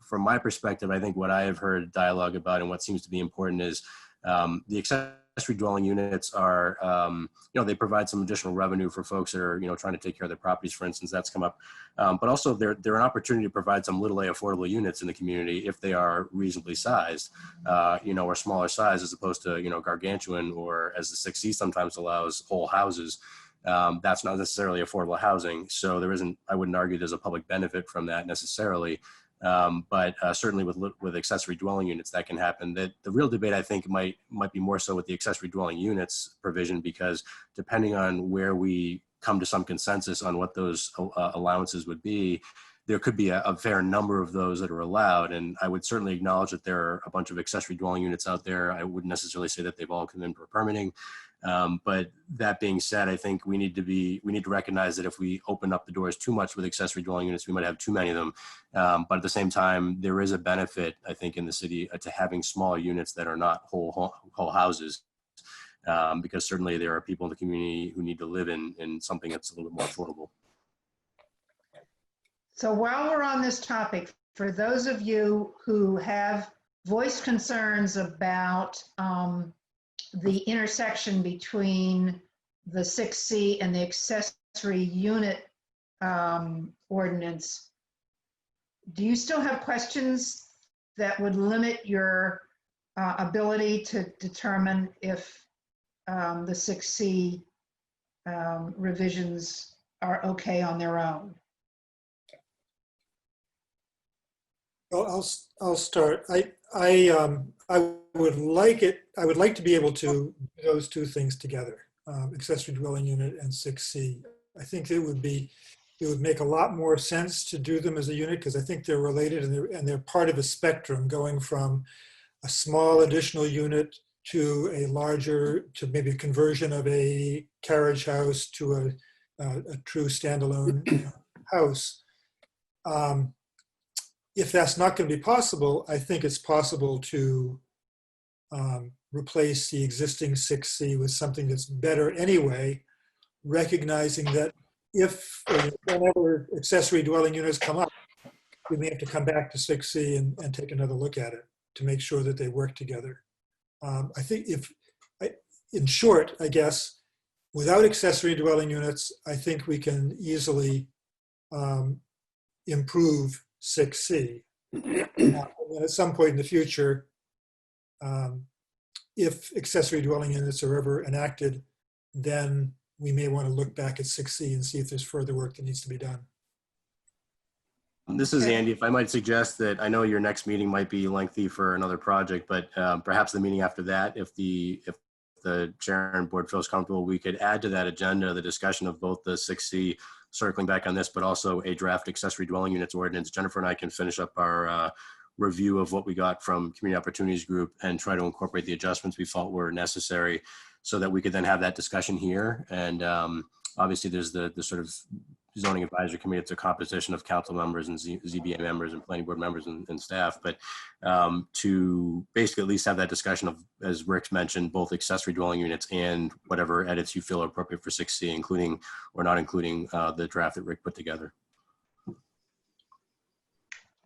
from my perspective, I think what I have heard dialogue about and what seems to be important is the accessory dwelling units are, they provide some additional revenue for folks that are, trying to take care of their properties, for instance. That's come up. But also they're an opportunity to provide some little a affordable units in the community if they are reasonably sized, or smaller size as opposed to, gargantuan, or as the 6C sometimes allows, whole houses. That's not necessarily affordable housing. So I wouldn't argue there's a public benefit from that necessarily. But certainly with accessory dwelling units, that can happen. The real debate, I think, might be more so with the accessory dwelling units provision, because depending on where we come to some consensus on what those allowances would be, there could be a fair number of those that are allowed. And I would certainly acknowledge that there are a bunch of accessory dwelling units out there. I wouldn't necessarily say that they've all come in for permitting. But that being said, I think we need to recognize that if we open up the doors too much with accessory dwelling units, we might have too many of them. But at the same time, there is a benefit, I think, in the city to having smaller units that are not whole houses, because certainly there are people in the community who need to live in something that's a little bit more affordable. So while we're on this topic, for those of you who have voiced concerns about the intersection between the 6C and the accessory unit ordinance, do you still have questions that would limit your ability to determine if the 6C revisions are okay on their own? Well, I'll start. I would like to be able to do those two things together, accessory dwelling unit and 6C. I think it would make a lot more sense to do them as a unit, because I think they're related and they're part of a spectrum going from a small additional unit to a larger, to maybe a conversion of a carriage house to a true standalone house. If that's not going to be possible, I think it's possible to replace the existing 6C with something that's better anyway, recognizing that if whenever accessory dwelling units come up, we may have to come back to 6C and take another look at it to make sure that they work together. I think in short, I guess, without accessory dwelling units, I think we can easily improve 6C. And at some point in the future, if accessory dwelling units are ever enacted, then we may want to look back at 6C and see if there's further work that needs to be done. This is Andy. If I might suggest that, I know your next meeting might be lengthy for another project, but perhaps the meeting after that, if the chair and board feels comfortable, we could add to that agenda the discussion of both the 6C, circling back on this, but also a draft accessory dwelling units ordinance. Jennifer and I can finish up our review of what we got from Community Opportunities Group and try to incorporate the adjustments we felt were necessary so that we could then have that discussion here. And obviously there's the sort of zoning advisory committee. It's a composition of council members and ZBA members and planning board members and staff, but to basically at least have that discussion of, as Rick's mentioned, both accessory dwelling units and whatever edits you feel are appropriate for 6C, including or not including the draft that Rick put together.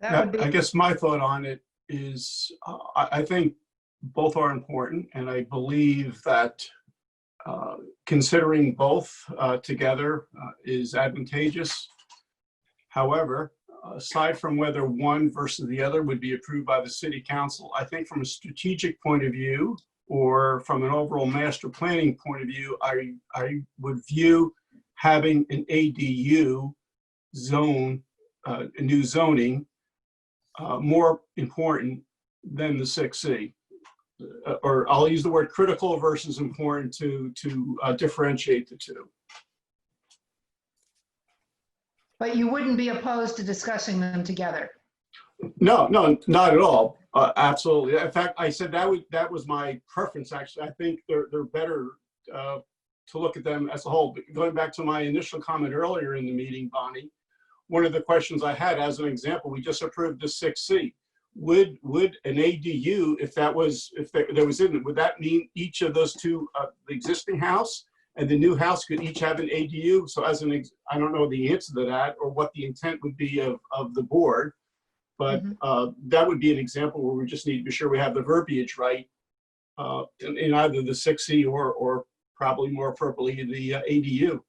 That would be, I guess my thought on it is I think both are important, and I believe that considering both together is advantageous. However, aside from whether one versus the other would be approved by the city council, I think from a strategic point of view or from an overall master planning point of view, I would view having an ADU zone, a new zoning, more important than the 6C. Or I'll use the word critical versus important to differentiate the two. but you wouldn't be opposed to discussing them together. No, not at all. Absolutely. In fact, I said that was my preference. Actually, I think they're better to look at them as a whole. But going back to my initial comment earlier in the meeting, Bonnie, one of the questions I had as an example, we just approved the 6C. Would an ADU, if there was in it, would that mean each of those two, the existing house and the new house could each have an ADU? So as I don't know the answer to that or what the intent would be of the board, but that would be an example where we just need to be sure we have the verbiage right in either the 6C or probably more appropriately the ADU.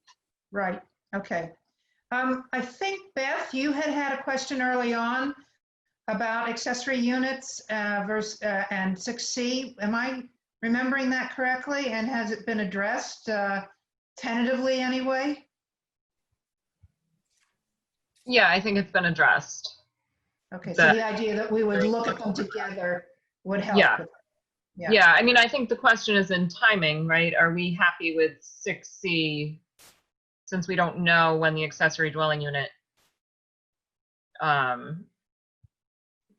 Right, okay. I think, Beth, you had a question early on about accessory units versus and 6C. Am I remembering that correctly? And has it been addressed tentatively anyway? Yeah, I think it's been addressed. Okay, so the idea that we would look at them together would help. Yeah. with- Yeah, I mean, I think the question is in timing, right? Are we happy with 6C since we don't know when the accessory dwelling unit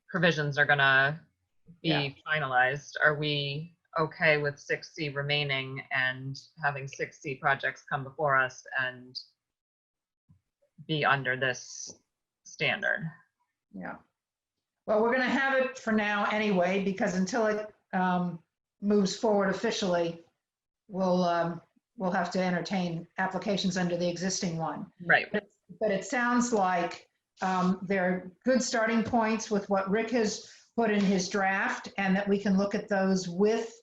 provisions are gonna be finalized? Are we okay with 6C remaining and having 6C projects come before us and be under this standard? Yeah. Well, we're going to have it for now anyway, because until it moves forward officially, we'll have to entertain applications under the existing one. Right. But it sounds like there are good starting points with what Rick has put in his draft, and that we can look at those with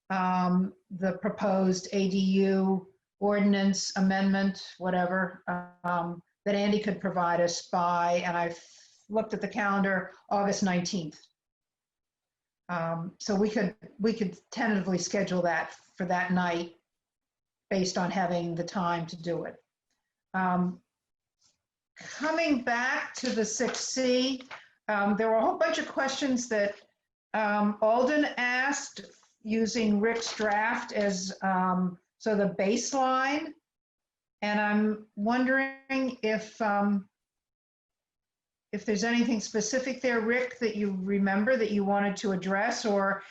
the proposed ADU ordinance amendment, whatever, that Andy could provide us by, and I've looked at the calendar, August 19th. So we could tentatively schedule that for that night based on having the time to do it. Coming back to the 6C, there were a whole bunch of questions that Alden asked using Rick's draft as so the baseline. And I'm wondering if there's anything specific there, Rick, that you remember that you wanted to address, or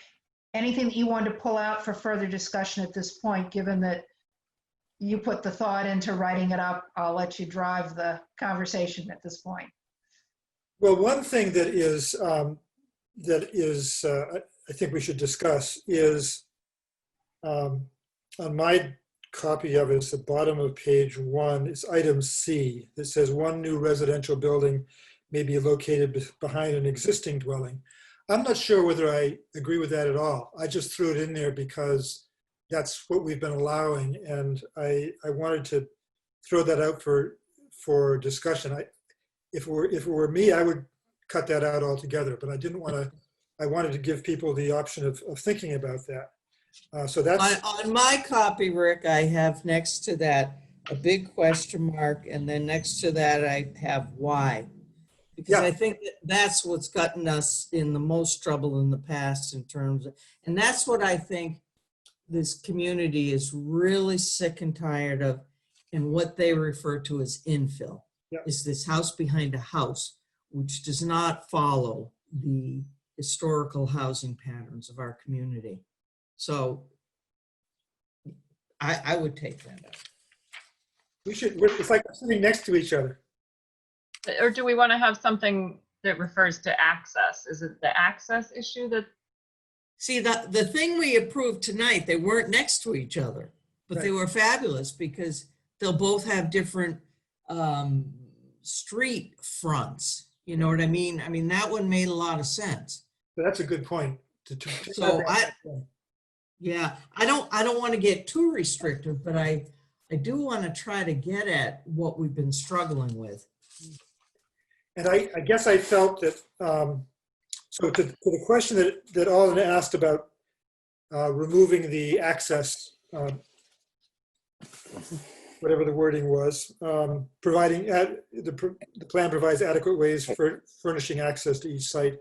anything that you wanted to pull out for further discussion at this point, given that you put the thought into writing it up. I'll let you drive the conversation at this point. Well, one thing that is I think we should discuss is on my copy of it. It's the bottom of page 1. It's item C. It says one new residential building may be located behind an existing dwelling. I'm not sure whether I agree with that at all. I just threw it in there because that's what we've been allowing, and I wanted to throw that out for discussion. If it were me, I would cut that out altogether, but I didn't want to. I wanted to give people the option of thinking about that. So that's On my copy, Rick, I have next to that a big question mark, and then next to that I have why. Because Yeah. I think that's what's gotten us in the most trouble in the past in terms of, and that's what I think this community is really sick and tired of, and what they refer to as infill. Yeah. Is this house behind a house, which does not follow the historical housing patterns of our community. So I would take that out. we should. It's like we're sitting next to each other. Or do we want to have something that refers to access? Is it the access issue that, See, the thing we approved tonight, they weren't next to each other, but they Right. were fabulous because they'll both have different street fronts. You know what I mean? I mean, that one made a lot of sense. So that's a good point. So yeah, I don't want to get too restrictive, but I do want to try to get at what we've been struggling with. And I guess I felt that, so to the question that Alden asked about removing the access, whatever the wording was, providing, the plan provides adequate ways for furnishing access to each site.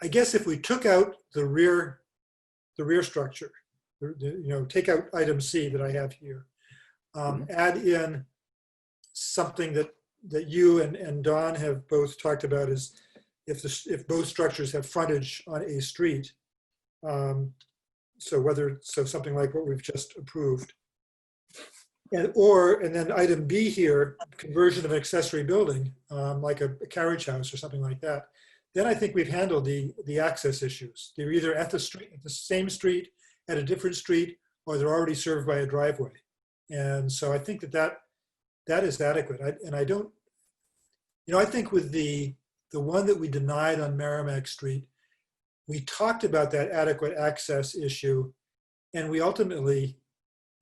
I guess if we took out the rear structure, take out item C that I have here, add in something that you and Don have both talked about is if both structures have frontage on a street, so something like what we've just approved, and then item B here, conversion of accessory building, like a carriage house or something like that. Then I think we've handled the access issues. They're either at the same street, at a different street, or they're already served by a driveway. And so I think that is adequate. I think with the one that we denied on Merrimack Street, we talked about that adequate access issue, and we ultimately,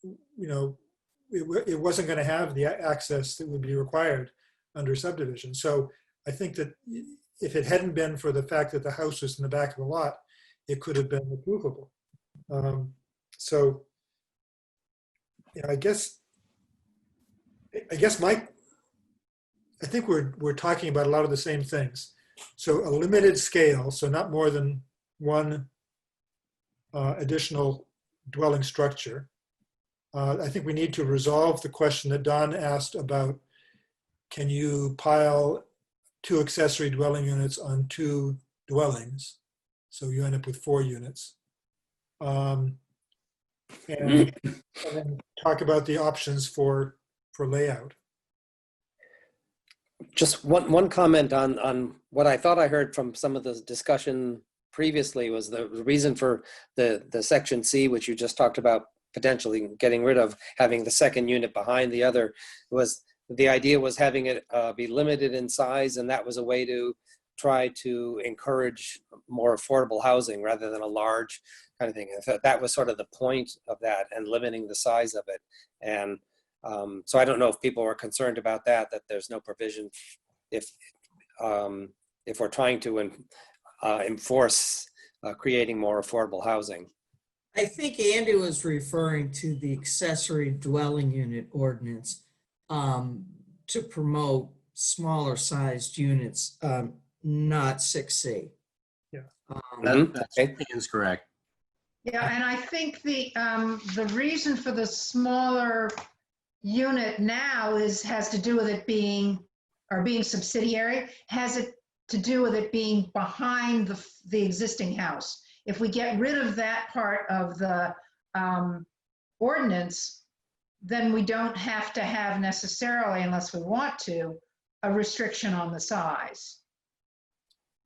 it wasn't going to have the access that would be required under subdivision. So I think that if it hadn't been for the fact that the house was in the back of the lot, it could have been approvable. I think we're talking about a lot of the same things. So a limited scale, so not more than one additional dwelling structure. I think we need to resolve the question that Don asked about, can you pile 2 accessory dwelling units on 2 dwellings? So you end up with 4 units. And then talk about the options for layout. Just one comment on what I thought I heard from some of the discussion previously was the reason for the section C, which you just talked about potentially getting rid of, having the second unit behind the other, was the idea was having it be limited in size, and that was a way to try to encourage more affordable housing rather than a large kind of thing. I thought that was sort of the point of that, and limiting the size of it. And so I don't know if people were concerned about that there's no provision if we're trying to enforce creating more affordable housing. I think Andy was referring to the accessory dwelling unit ordinance to promote smaller sized units, not 6C. Yeah. That's correct. Yeah, and I think the reason for the smaller unit now has to do with it being subsidiary, has it to do with it being behind the existing house. If we get rid of that part of the ordinance, then we don't have to have necessarily, unless we want to, a restriction on the size.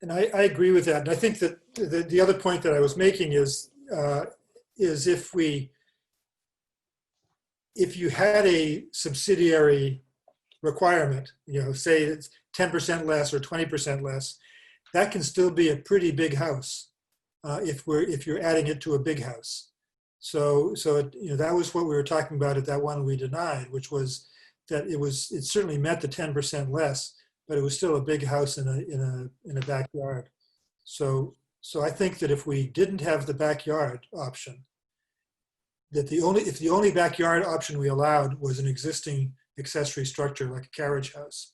And I agree with that. And I think that the other point that I was making is if we if you had a subsidiary requirement, say it's 10% less or 20% less, that can still be a pretty big house if you're adding it to a big house. So that was what we were talking about at that one we denied, which was that it certainly met the 10% less, but it was still a big house in a backyard. So I think that if we didn't have the backyard option, that if the only backyard option we allowed was an existing accessory structure like a carriage house,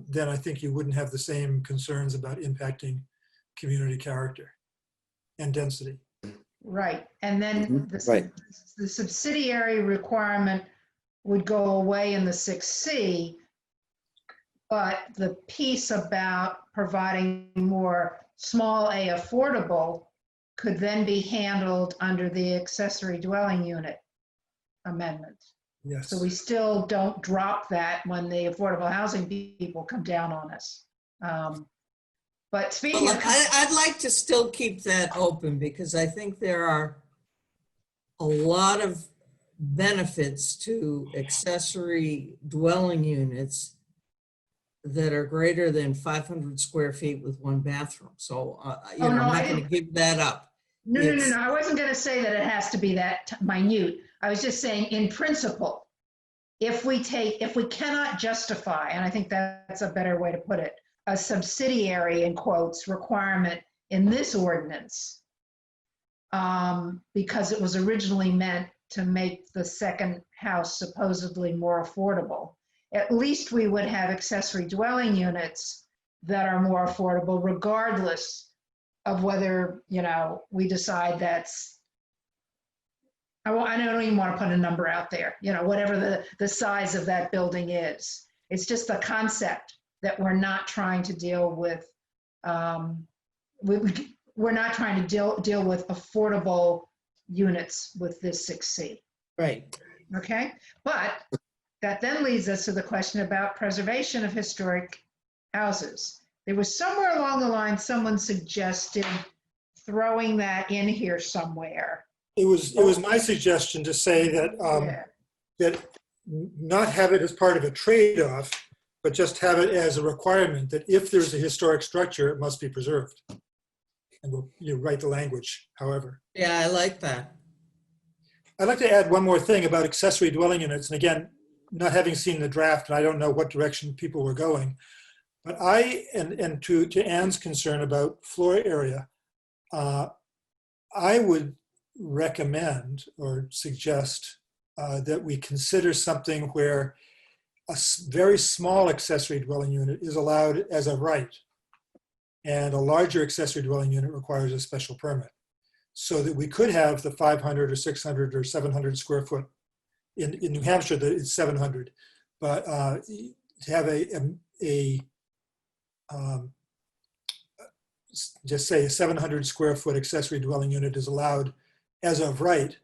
then I think you wouldn't have the same concerns about impacting community character and density. Right. And then Right. the subsidiary requirement would go away in the 6C, but the piece about providing more small A affordable could then be handled under the accessory dwelling unit amendment. Yes. So we still don't drop that when the affordable housing people come down on us. But speaking Well, of, I'd like to still keep that open because I think there are a lot of benefits to accessory dwelling units that are greater than 500 square feet with one bathroom. So, no, I'm I not going to give that up. no, I wasn't going to say that it has to be that minute. I was just saying in principle, if we cannot justify, and I think that's a better way to put it, a subsidiary, in quotes, requirement in this ordinance, because it was originally meant to make the second house supposedly more affordable, at least we would have accessory dwelling units that are more affordable, regardless of whether, we decide that's, I don't even want to put a number out there, whatever the size of that building is. It's just the concept that we're not trying to deal with, we're not trying to deal with affordable units with this 6C. Right. Okay, but that then leads us to the question about preservation of historic houses. There was somewhere along the line, someone suggested throwing that in here somewhere. It was my suggestion to say that Yeah. that not have it as part of a trade-off, but just have it as a requirement that if there's a historic structure, it must be preserved. And we'll write the language, however. Yeah, I like that. I'd like to add one more thing about accessory dwelling units. And again, not having seen the draft, and I don't know what direction people were going, but and to Anne's concern about floor area, I would recommend or suggest that we consider something where a very small accessory dwelling unit is allowed as a right, and a larger accessory dwelling unit requires a special permit, so that we could have the 500 or 600 or 700 square foot. In New Hampshire, it's 700, but to have just say a 700 square foot accessory dwelling unit is allowed as of right,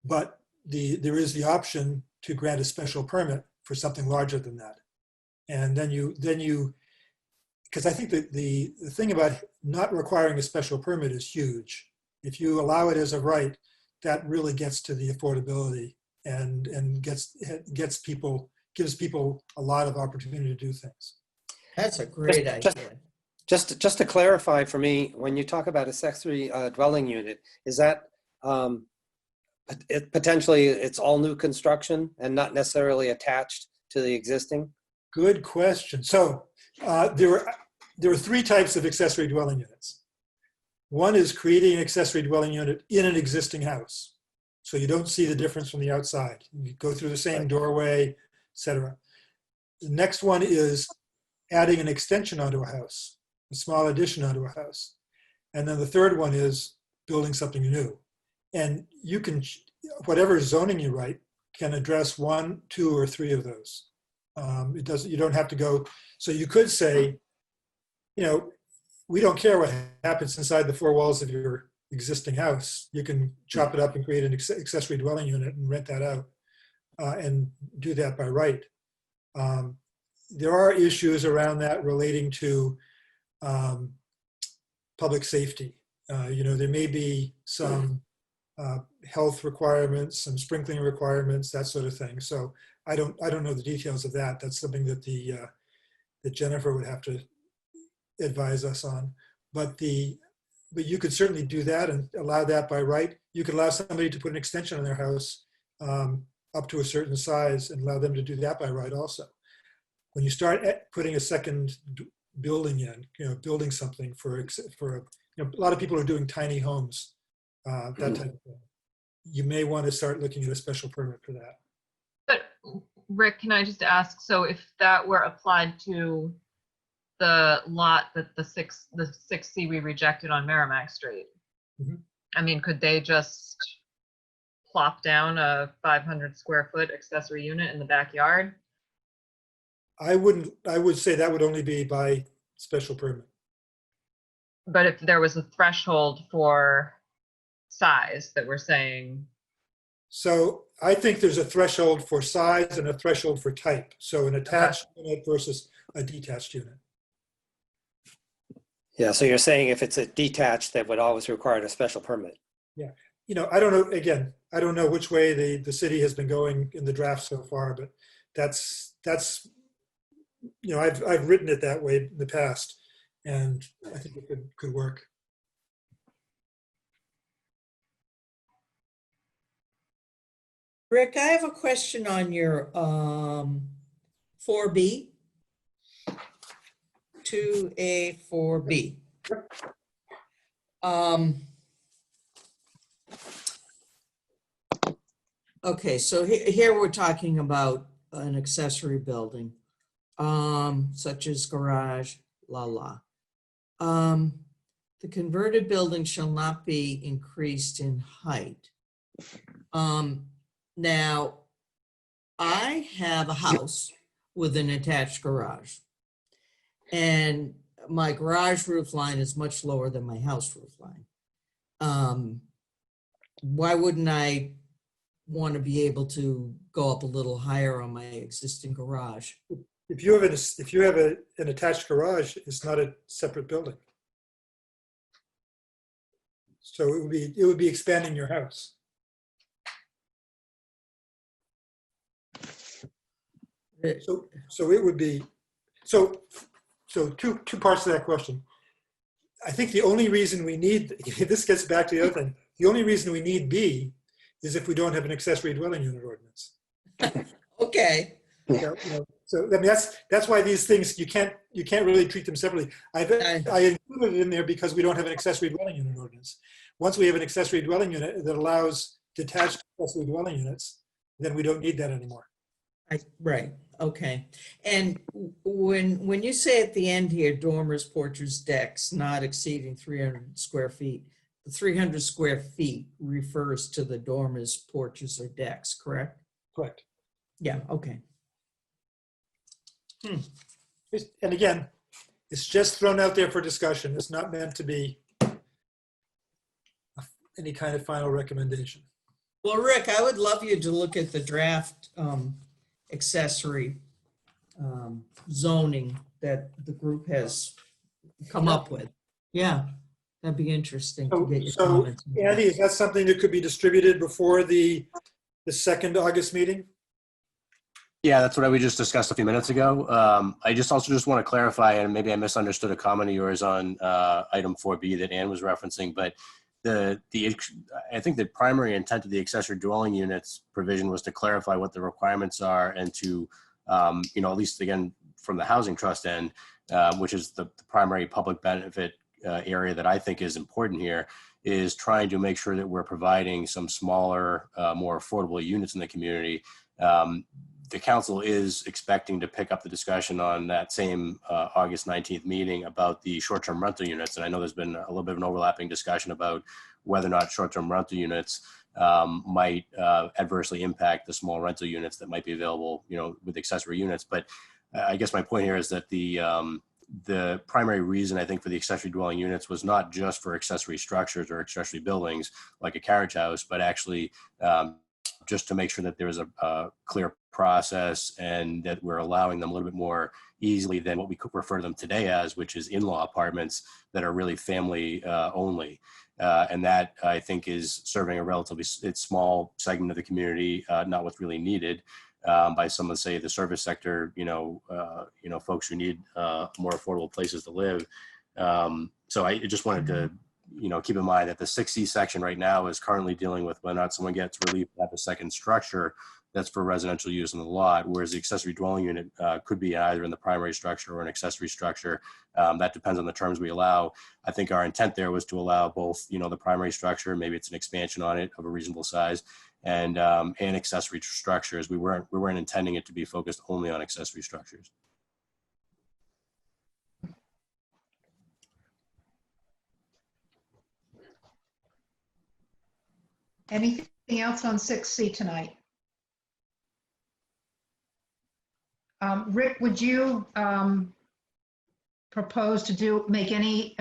but there is the option to grant a special permit for something larger than that. And then you, because I think that the thing about not requiring a special permit is huge. If you allow it as a right, that really gets to the affordability and gives people a lot of opportunity to do things. That's a great idea. Just to clarify for me, when you talk about accessory dwelling unit, is that potentially it's all new construction and not necessarily attached to the existing? Good question. So there are three types of accessory dwelling units. One is creating an accessory dwelling unit in an existing house, so you don't see the difference from the outside. You go through the same doorway, etc. The next one is adding an extension onto a house, a small addition onto a house. And then the third one is building something new. And you can, whatever zoning you write, can address 1, 2, or 3 of those. You don't have to go, so you could say, we don't care what happens inside the 4 walls of your existing house. You can chop it up and create an accessory dwelling unit and rent that out and do that by right. There are issues around that relating to public safety. There may be some health requirements, some sprinkling requirements, that sort of thing. So I don't know the details of that. That's something that that Jennifer would have to advise us on. But you could certainly do that and allow that by right. You could allow somebody to put an extension on their house up to a certain size and allow them to do that by right also. When you start putting a second building in, building something for a lot of people are doing tiny homes, that type of thing. You may want to start looking at a special permit for that. But Rick, can I just ask, so if that were applied to the lot that the 6C we rejected on Merrimack Street, Mhm. I mean, could they just plop down a 500 square foot accessory unit in the backyard? I would say that would only be by special permit. But if there was a threshold for size that we're saying, So I think there's a threshold for size and a threshold for type. So an attached unit versus a detached unit. Yeah, so you're saying if it's a detached, that would always require a special permit. Yeah. I don't know, again, I don't know which way the city has been going in the draft so far, but that's I've written it that way in the past, and I think it could work. Rick, I have a question on your 4B. 2A, 4B. Okay, so here we're talking about an accessory building, such as garage, the converted building shall not be increased in height. Now, I have a house with an attached garage, and my garage roof line is much lower than my house roof line. Why wouldn't I want to be able to go up a little higher on my existing garage? If you have an attached garage, it's not a separate building. So it would be expanding your house. So it would be, so two parts to that question. I think the only reason we need, this gets back to the other thing, the only reason we need B is if we don't have an accessory dwelling unit ordinance. Okay. So I mean, that's why these things, you can't really treat them separately. I included it in there because we don't have an accessory dwelling unit ordinance. Once we have an accessory dwelling unit that allows detached accessory dwelling units, then we don't need that anymore. Right, okay. And when you say at the end here, dormers, porches, decks, not exceeding 300 square feet, the 300 square feet refers to the dormers, porches, or decks, correct? Correct. Yeah, okay. And again, it's just thrown out there for discussion. It's not meant to be any kind of final recommendation. Well, Rick, I would love you to look at the draft accessory zoning that the group has come up with. Yeah, that'd be interesting to get your So comments. Andy, is that something that could be distributed before the second August meeting? Yeah, that's what we just discussed a few minutes ago. I also just want to clarify, and maybe I misunderstood a comment of yours on item 4B that Ann was referencing, but I think the primary intent of the accessory dwelling units provision was to clarify what the requirements are and to, at least again, from the housing trust end, which is the primary public benefit area that I think is important here, is trying to make sure that we're providing some smaller, more affordable units in the community. The council is expecting to pick up the discussion on that same August 19th meeting about the short-term rental units. And I know there's been a little bit of an overlapping discussion about whether or not short-term rental units might adversely impact the small rental units that might be available, with accessory units. But I guess my point here is that the primary reason I think for the accessory dwelling units was not just for accessory structures or accessory buildings like a carriage house, but actually just to make sure that there is a clear process and that we're allowing them a little bit more easily than what we could refer to them today as, which is in-law apartments that are really family only. And that, I think, is serving a relatively small segment of the community, not what's really needed by some of, say, the service sector, folks who need more affordable places to live. So I just wanted to, keep in mind that the 6C section right now is currently dealing with whether or not someone gets relief to have a second structure that's for residential use in the lot, whereas the accessory dwelling unit could be either in the primary structure or an accessory structure. That depends on the terms we allow. I think our intent there was to allow both, the primary structure, maybe it's an expansion on it of a reasonable size, and accessory structures. We weren't intending it to be focused only on accessory structures. Anything else on 6C tonight? Rick, would you propose to make any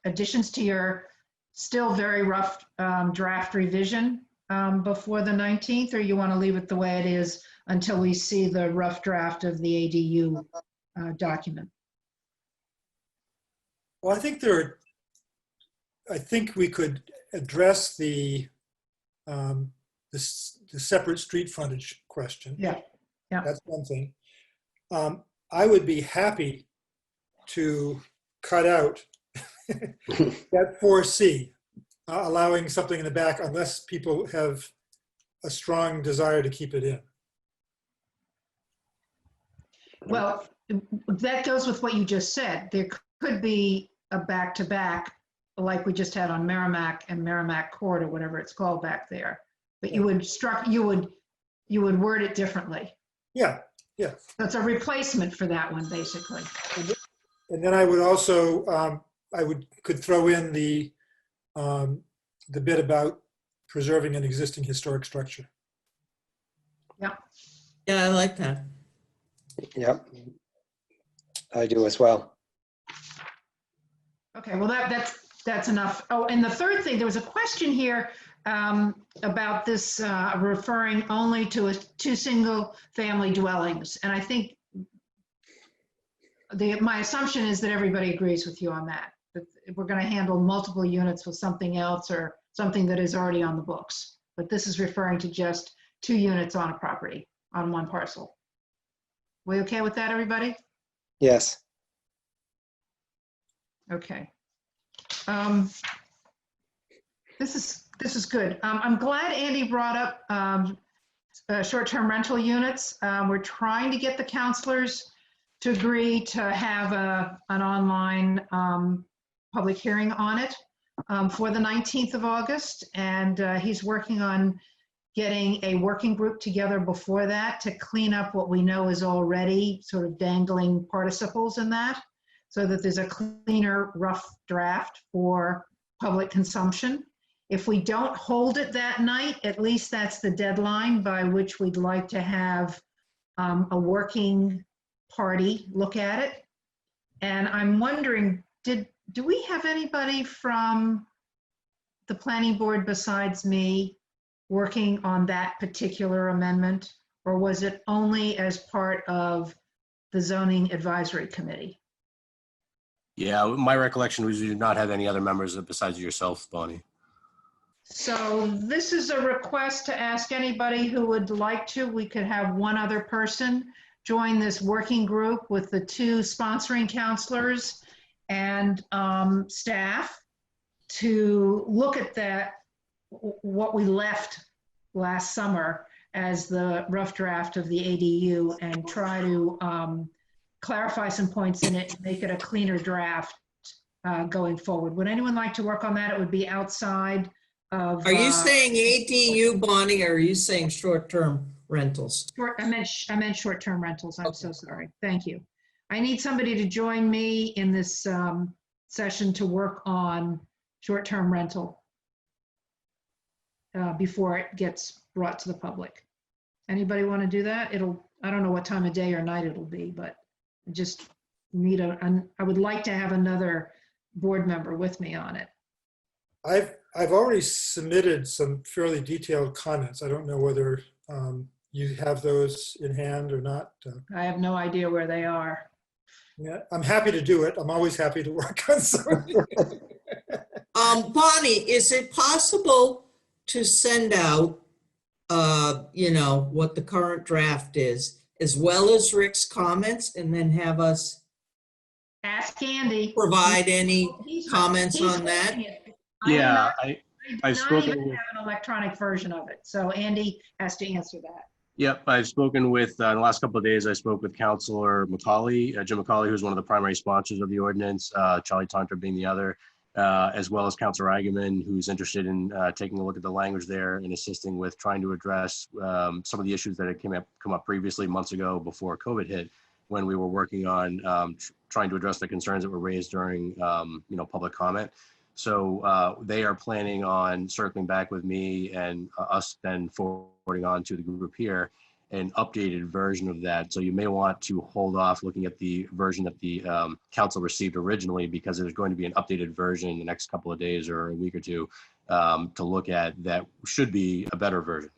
additions to your still very rough draft revision before the 19th, or you want to leave it the way it is until we see the rough draft of the ADU document? Well, I think we could address the separate street frontage question. Yeah. That's one thing. I would be happy to cut out that 4C, allowing something in the back unless people have a strong desire to keep it in. Well, that goes with what you just said. There could be a back-to-back like we just had on Merrimack and Merrimack Court or whatever it's called back there. But you would word it differently. Yeah. So it's a replacement for that one, basically. And then I would also, could throw in the bit about preserving an existing historic structure. Yeah, I like that. Yep. I do as well. Okay, well, that's enough. Oh, and the third thing, there was a question here about this referring only to two single-family dwellings. And I think my assumption is that everybody agrees with you on that. That we're going to handle multiple units with something else or something that is already on the books. But this is referring to just 2 units on a property, on one parcel. We okay with that, everybody? Yes. Okay. This is good. I'm glad Andy brought up short-term rental units. We're trying to get the counselors to agree to have an online public hearing on it for the 19th of August. And he's working on getting a working group together before that to clean up what we know is already sort of dangling participles in that, so that there's a cleaner, rough draft for public consumption. If we don't hold it that night, at least that's the deadline by which we'd like to have a working party look at it. And I'm wondering, do we have anybody from the planning board besides me working on that particular amendment? Or was it only as part of the zoning advisory committee? Yeah, my recollection was you did not have any other members besides yourself, Bonnie. So this is a request to ask anybody who would like to. We could have one other person join this working group with the 2 sponsoring counselors and staff to look at that, what we left last summer as the rough draft of the ADU, and try to clarify some points in it and make it a cleaner draft going forward. Would anyone like to work on that? It would be outside of. Are you saying ADU, Bonnie, or are you saying short-term rentals? I meant short-term rentals. I'm so sorry. Thank you. I need somebody to join me in this session to work on short-term rental before it gets brought to the public. Anybody want to do that? I don't know what time of day or night it'll be, but just need I would like to have another board member with me on it. I've already submitted some fairly detailed comments. I don't know whether you have those in hand or not. I have no idea where they are. Yeah, I'm happy to do it. I'm always happy to work on something. Bonnie, is it possible to send out, what the current draft is, as well as Rick's comments, and then have us Ask Andy. provide any He's- comments he's on that? holding it. I do Yeah, not- I, I I've do not spoken even with- have an electronic version of it, so Andy has to answer that. Yep, I've spoken with, in the last couple of days, I spoke with Councilor McCauley, Jim McCauley, who's one of the primary sponsors of the ordinance, Charlie Tonter being the other, as well as Councilor Eigenman, who's interested in taking a look at the language there and assisting with trying to address some of the issues that had come up previously months ago before COVID hit, when we were working on trying to address the concerns that were raised during, public comment. So they are planning on circling back with me and us then forwarding on to the group here an updated version of that. So you may want to hold off looking at the version that the council received originally, because there's going to be an updated version in the next couple of days or a week or two to look at that should be a better version.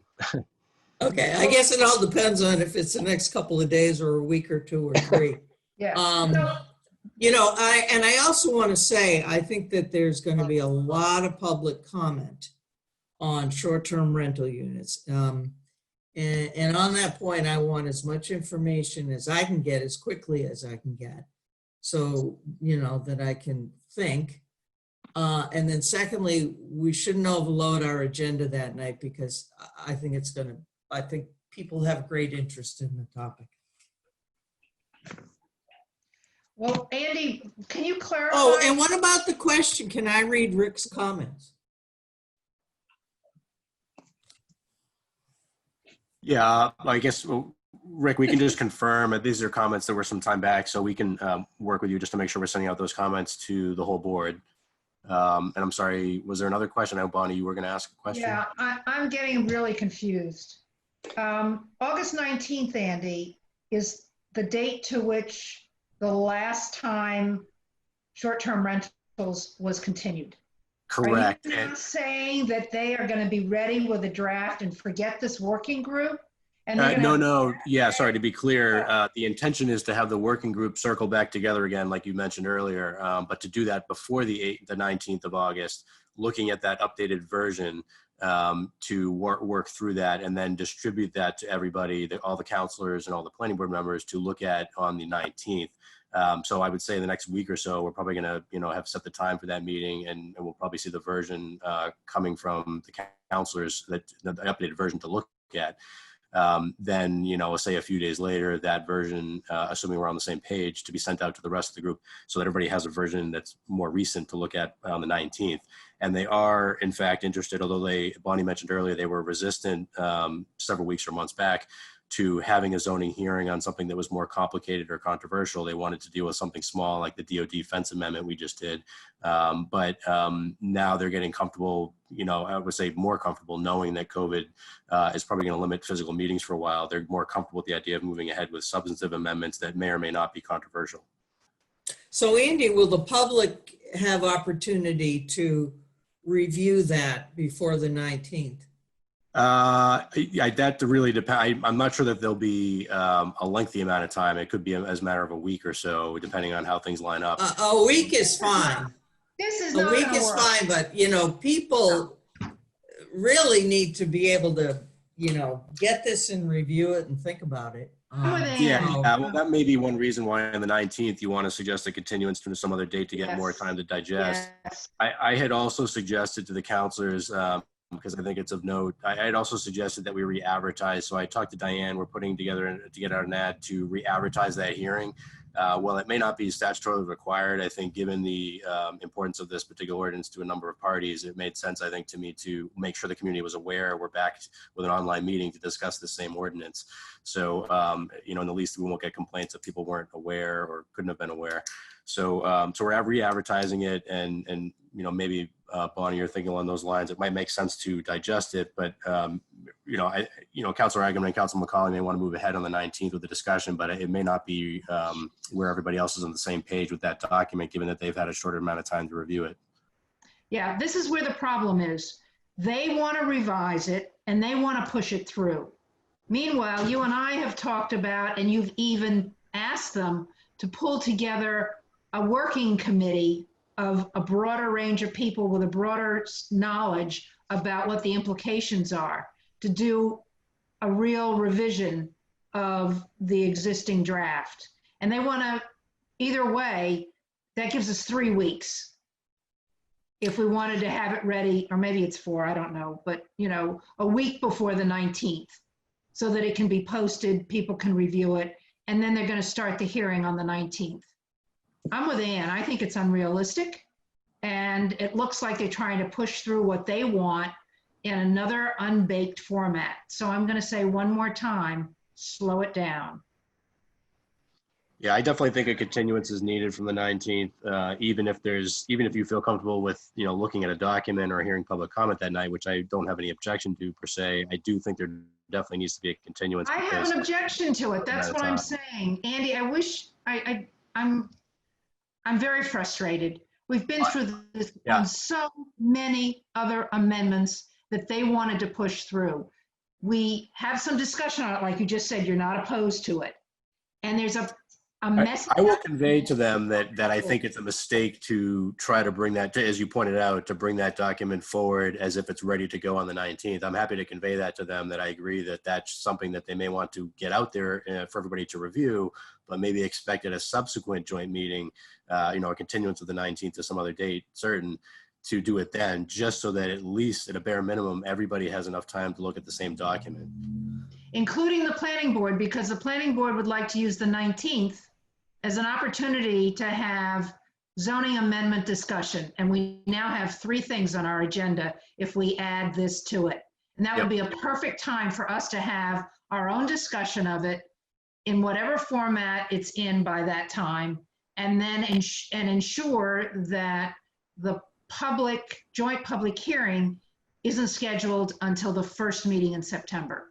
Okay, I guess it all depends on if it's the next couple of days or a week or two or three. Yeah. I also want to say, I think that there's going to be a lot of public comment on short-term rental units. And on that point, I want as much information as I can get, as quickly as I can get. So, that I can think. And then secondly, we shouldn't overload our agenda that night, because I think people have great interest in the topic. Well, Andy, can you clarify? Oh, and what about the question? Can I read Rick's comments? Yeah, I guess, Rick, we can just confirm that these are comments that were some time back, so we can work with you just to make sure we're sending out those comments to the whole board. And I'm sorry, was there another question? I know, Bonnie, you were going to ask a question. Yeah, I'm getting really confused. August 19th, Andy, is the date to which the last time short-term rentals was continued. Correct. Are you And- not saying that they are going to be ready with a draft and forget this working group? And they're gonna No. Yeah, sorry, to be clear, the intention is to have the working group circle back together again, like you mentioned earlier, but to do that before the 19th of August, looking at that updated version to work through that and then distribute that to everybody, all the counselors and all the planning board members to look at on the 19th. So I would say in the next week or so, we're probably going to, have set the time for that meeting, and we'll probably see the version coming from the counselors, the updated version to look at. Then, say a few days later, that version, assuming we're on the same page, to be sent out to the rest of the group so that everybody has a version that's more recent to look at on the 19th. And they are, in fact, interested, although Bonnie mentioned earlier, they were resistant several weeks or months back to having a zoning hearing on something that was more complicated or controversial. They wanted to deal with something small like the DOD fence amendment we just did. But now they're getting comfortable, I would say more comfortable knowing that COVID is probably going to limit physical meetings for a while. They're more comfortable with the idea of moving ahead with substantive amendments that may or may not be controversial. So Andy, will the public have opportunity to review that before the 19th? That really depends. I'm not sure that there'll be a lengthy amount of time. It could be as a matter of a week or so, depending on how things line up. A week is fine. This is A not week gonna is work. fine, but people really need to be able to, get this and review it and think about it. I'm with Yeah, Andy. well, that may be one reason why on the 19th you want to suggest a continuance to some other date to get more Yes. time to digest. Yes. I had also suggested to the counselors, because I think it's of note, I had also suggested that we re-advertise. So I talked to Diane, we're putting together to get out an ad to re-advertise that hearing. While it may not be statutorily required, I think given the importance of this particular ordinance to a number of parties, it made sense, I think, to me to make sure the community was aware we're back with an online meeting to discuss the same ordinance. So, in the least, we won't get complaints that people weren't aware or couldn't have been aware. So, so we're re-advertising it, and maybe Bonnie, you're thinking along those lines. It might make sense to digest it, but Councilor Eigenman and Councilor McCauley may want to move ahead on the 19th with the discussion, but it may not be where everybody else is on the same page with that document, given that they've had a shorter amount of time to review it. Yeah, this is where the problem is. They want to revise it and they want to push it through. Meanwhile, you and I have talked about, and you've even asked them to pull together a working committee of a broader range of people with a broader knowledge about what the implications are, to do a real revision of the existing draft. And they want to, either way, that gives us 3 weeks. If we wanted to have it ready, or maybe it's 4, I don't know, but a week before the 19th, so that it can be posted, people can review it, and then they're going to start the hearing on the 19th. I'm with Ann. I think it's unrealistic, and it looks like they're trying to push through what they want in another unbaked format. So I'm going to say one more time, slow it down. Yeah, I definitely think a continuance is needed from the 19th, even if you feel comfortable with, looking at a document or hearing public comment that night, which I don't have any objection to per se. I do think there definitely needs to be a continuance. I have an objection to it. That's what I'm saying. Andy, I wish, I'm very frustrated. We've been through this on so many other amendments that they wanted to push through. We have some discussion on it, like you just said, you're not opposed to it. And there's a message. I will convey to them that I think it's a mistake to try to bring that, as you pointed out, to bring that document forward as if it's ready to go on the 19th. I'm happy to convey that to them, that I agree that that's something that they may want to get out there for everybody to review, but maybe expect at a subsequent joint meeting, a continuance of the 19th to some other date certain, to do it then, just so that at least at a bare minimum, everybody has enough time to look at the same document. Including the planning board, because the planning board would like to use the 19th as an opportunity to have zoning amendment discussion. And we now have 3 things on our agenda if we add this to it. And that would be a perfect time for us to have our own discussion of it in whatever format it's in by that time, and then ensure that the joint public hearing isn't scheduled until the first meeting in September.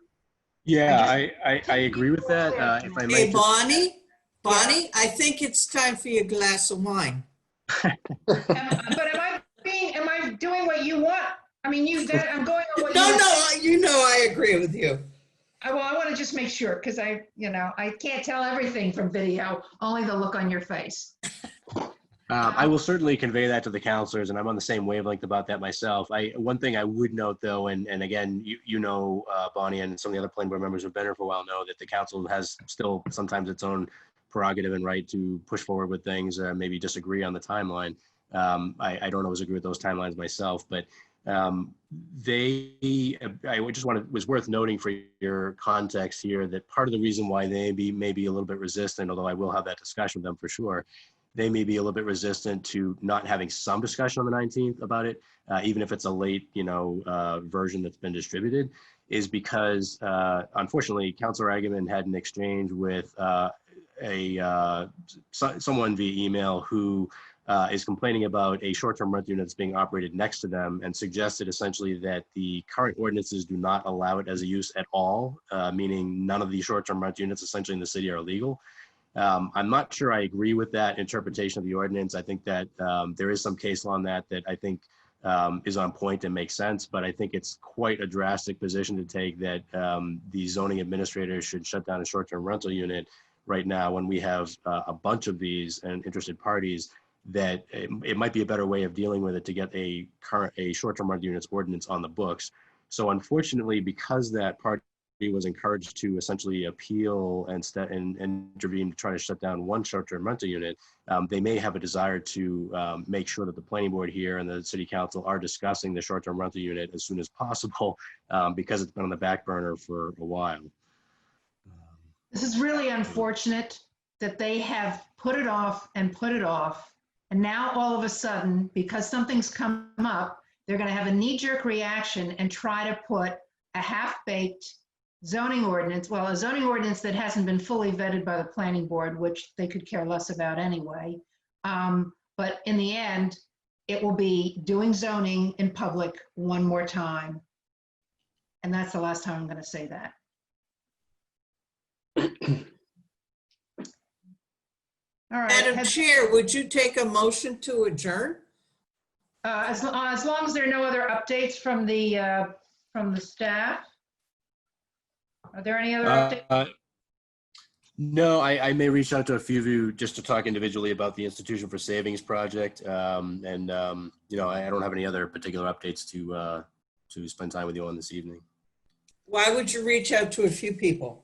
Yeah, I agree with that. If I may Hey, Bonnie, I think it's time for your glass of wine. But am I doing what you want? I mean, I'm going on what you No, want. I agree with you. Well, I want to just make sure, because I can't tell everything from video, only the look on your face. I will certainly convey that to the counselors, and I'm on the same wavelength about that myself. One thing I would note, though, and again, Bonnie, and some of the other planning board members who've been here for a while know that the council has still sometimes its own prerogative and right to push forward with things, maybe disagree on the timeline. I don't always agree with those timelines myself, but was worth noting for your context here that part of the reason why they may be a little bit resistant, although I will have that discussion with them for sure, they may be a little bit resistant to not having some discussion on the 19th about it, even if it's a late, version that's been distributed, is because, unfortunately, Councilor Agaman had an exchange with someone via email who is complaining about a short-term rental unit that's being operated next to them, and suggested essentially that the current ordinances do not allow it as a use at all, meaning none of the short-term rental units essentially in the city are illegal. I'm not sure I agree with that interpretation of the ordinance. I think that there is some case law on that I think is on point and makes sense, but I think it's quite a drastic position to take that the zoning administrators should shut down a short-term rental unit right now when we have a bunch of these and interested parties, that it might be a better way of dealing with it to get a short-term rental units ordinance on the books. So unfortunately, because that party was encouraged to essentially appeal and intervene to try to shut down one short-term rental unit, they may have a desire to make sure that the planning board here and the city council are discussing the short-term rental unit as soon as possible, because it's been on the back burner for a while. This is really unfortunate that they have put it off and put it off. And now all of a sudden, because something's come up, they're going to have a knee-jerk reaction and try to put a half-baked zoning ordinance, a zoning ordinance that hasn't been fully vetted by the planning board, which they could care less about anyway. But in the end, it will be doing zoning in public one more time. And that's the last time I'm going to say that. All right. Madam Chair, would you take a motion to adjourn? As long as there are no other updates from the staff. Are there any other updates? No, I may reach out to a few of you just to talk individually about the Institution for Savings project. You know, I don't have any other particular updates to spend time with you on this evening. Why would you reach out to a few people?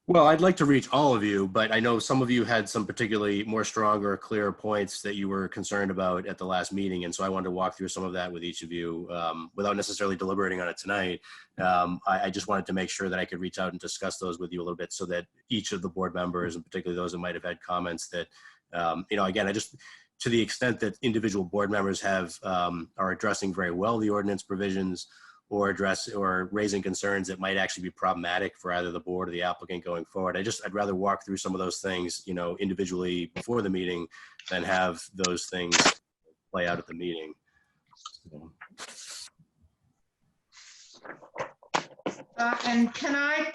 Well, I'd like to reach all of you, but I know some of you had some particularly more stronger, clearer points that you were concerned about at the last meeting. And so I wanted to walk through some of that with each of you without necessarily deliberating on it tonight. I just wanted to make sure that I could reach out and discuss those with you a little bit so that each of the board members, and particularly those that might have had comments that, you know, again, I just, to the extent that individual board members have, are addressing very well the ordinance provisions, or raising concerns that might actually be problematic for either the board or the applicant going forward. I'd rather walk through some of those things, you know, individually before the meeting than have those things play out at the meeting. And can I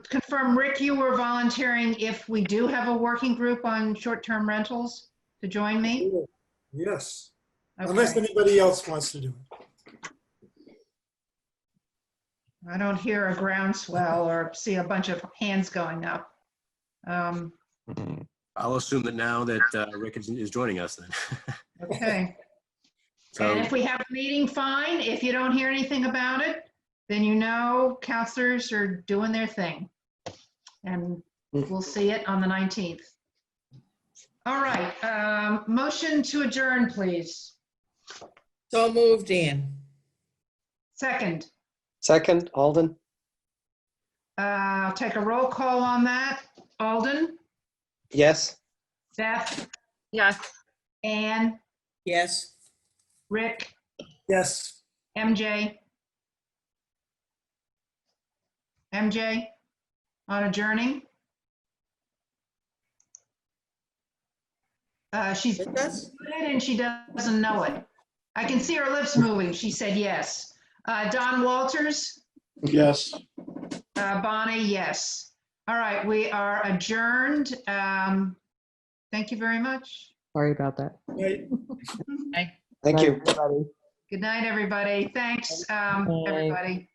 confirm, Rick, you were volunteering if we do have a working group on short-term rentals to join me? Yes, Okay. unless anybody else wants to do it. I don't hear a groundswell or see a bunch of hands going up. I'll assume that now that Rick is joining us then. Okay. So, And if we have a meeting, fine. If you don't hear anything about it, then you know counselors are doing their thing. And we'll see it on the 19th. All right, motion to adjourn, please. So moved, Ann. Second, Second, Alden? I'll take a roll call on that. Alden, Yes. Beth, Yes. Ann, Yes. Rick, Yes. MJ. MJ, on adjourning. She's With us? muted and she doesn't know it. I can see her lips moving. She said yes. Don Walters, Yes. Bonnie, yes. All right, we are adjourned. Thank you very much. Sorry about that. Right. Thank you. Bye, everybody. Good night, everybody. Thanks, everybody.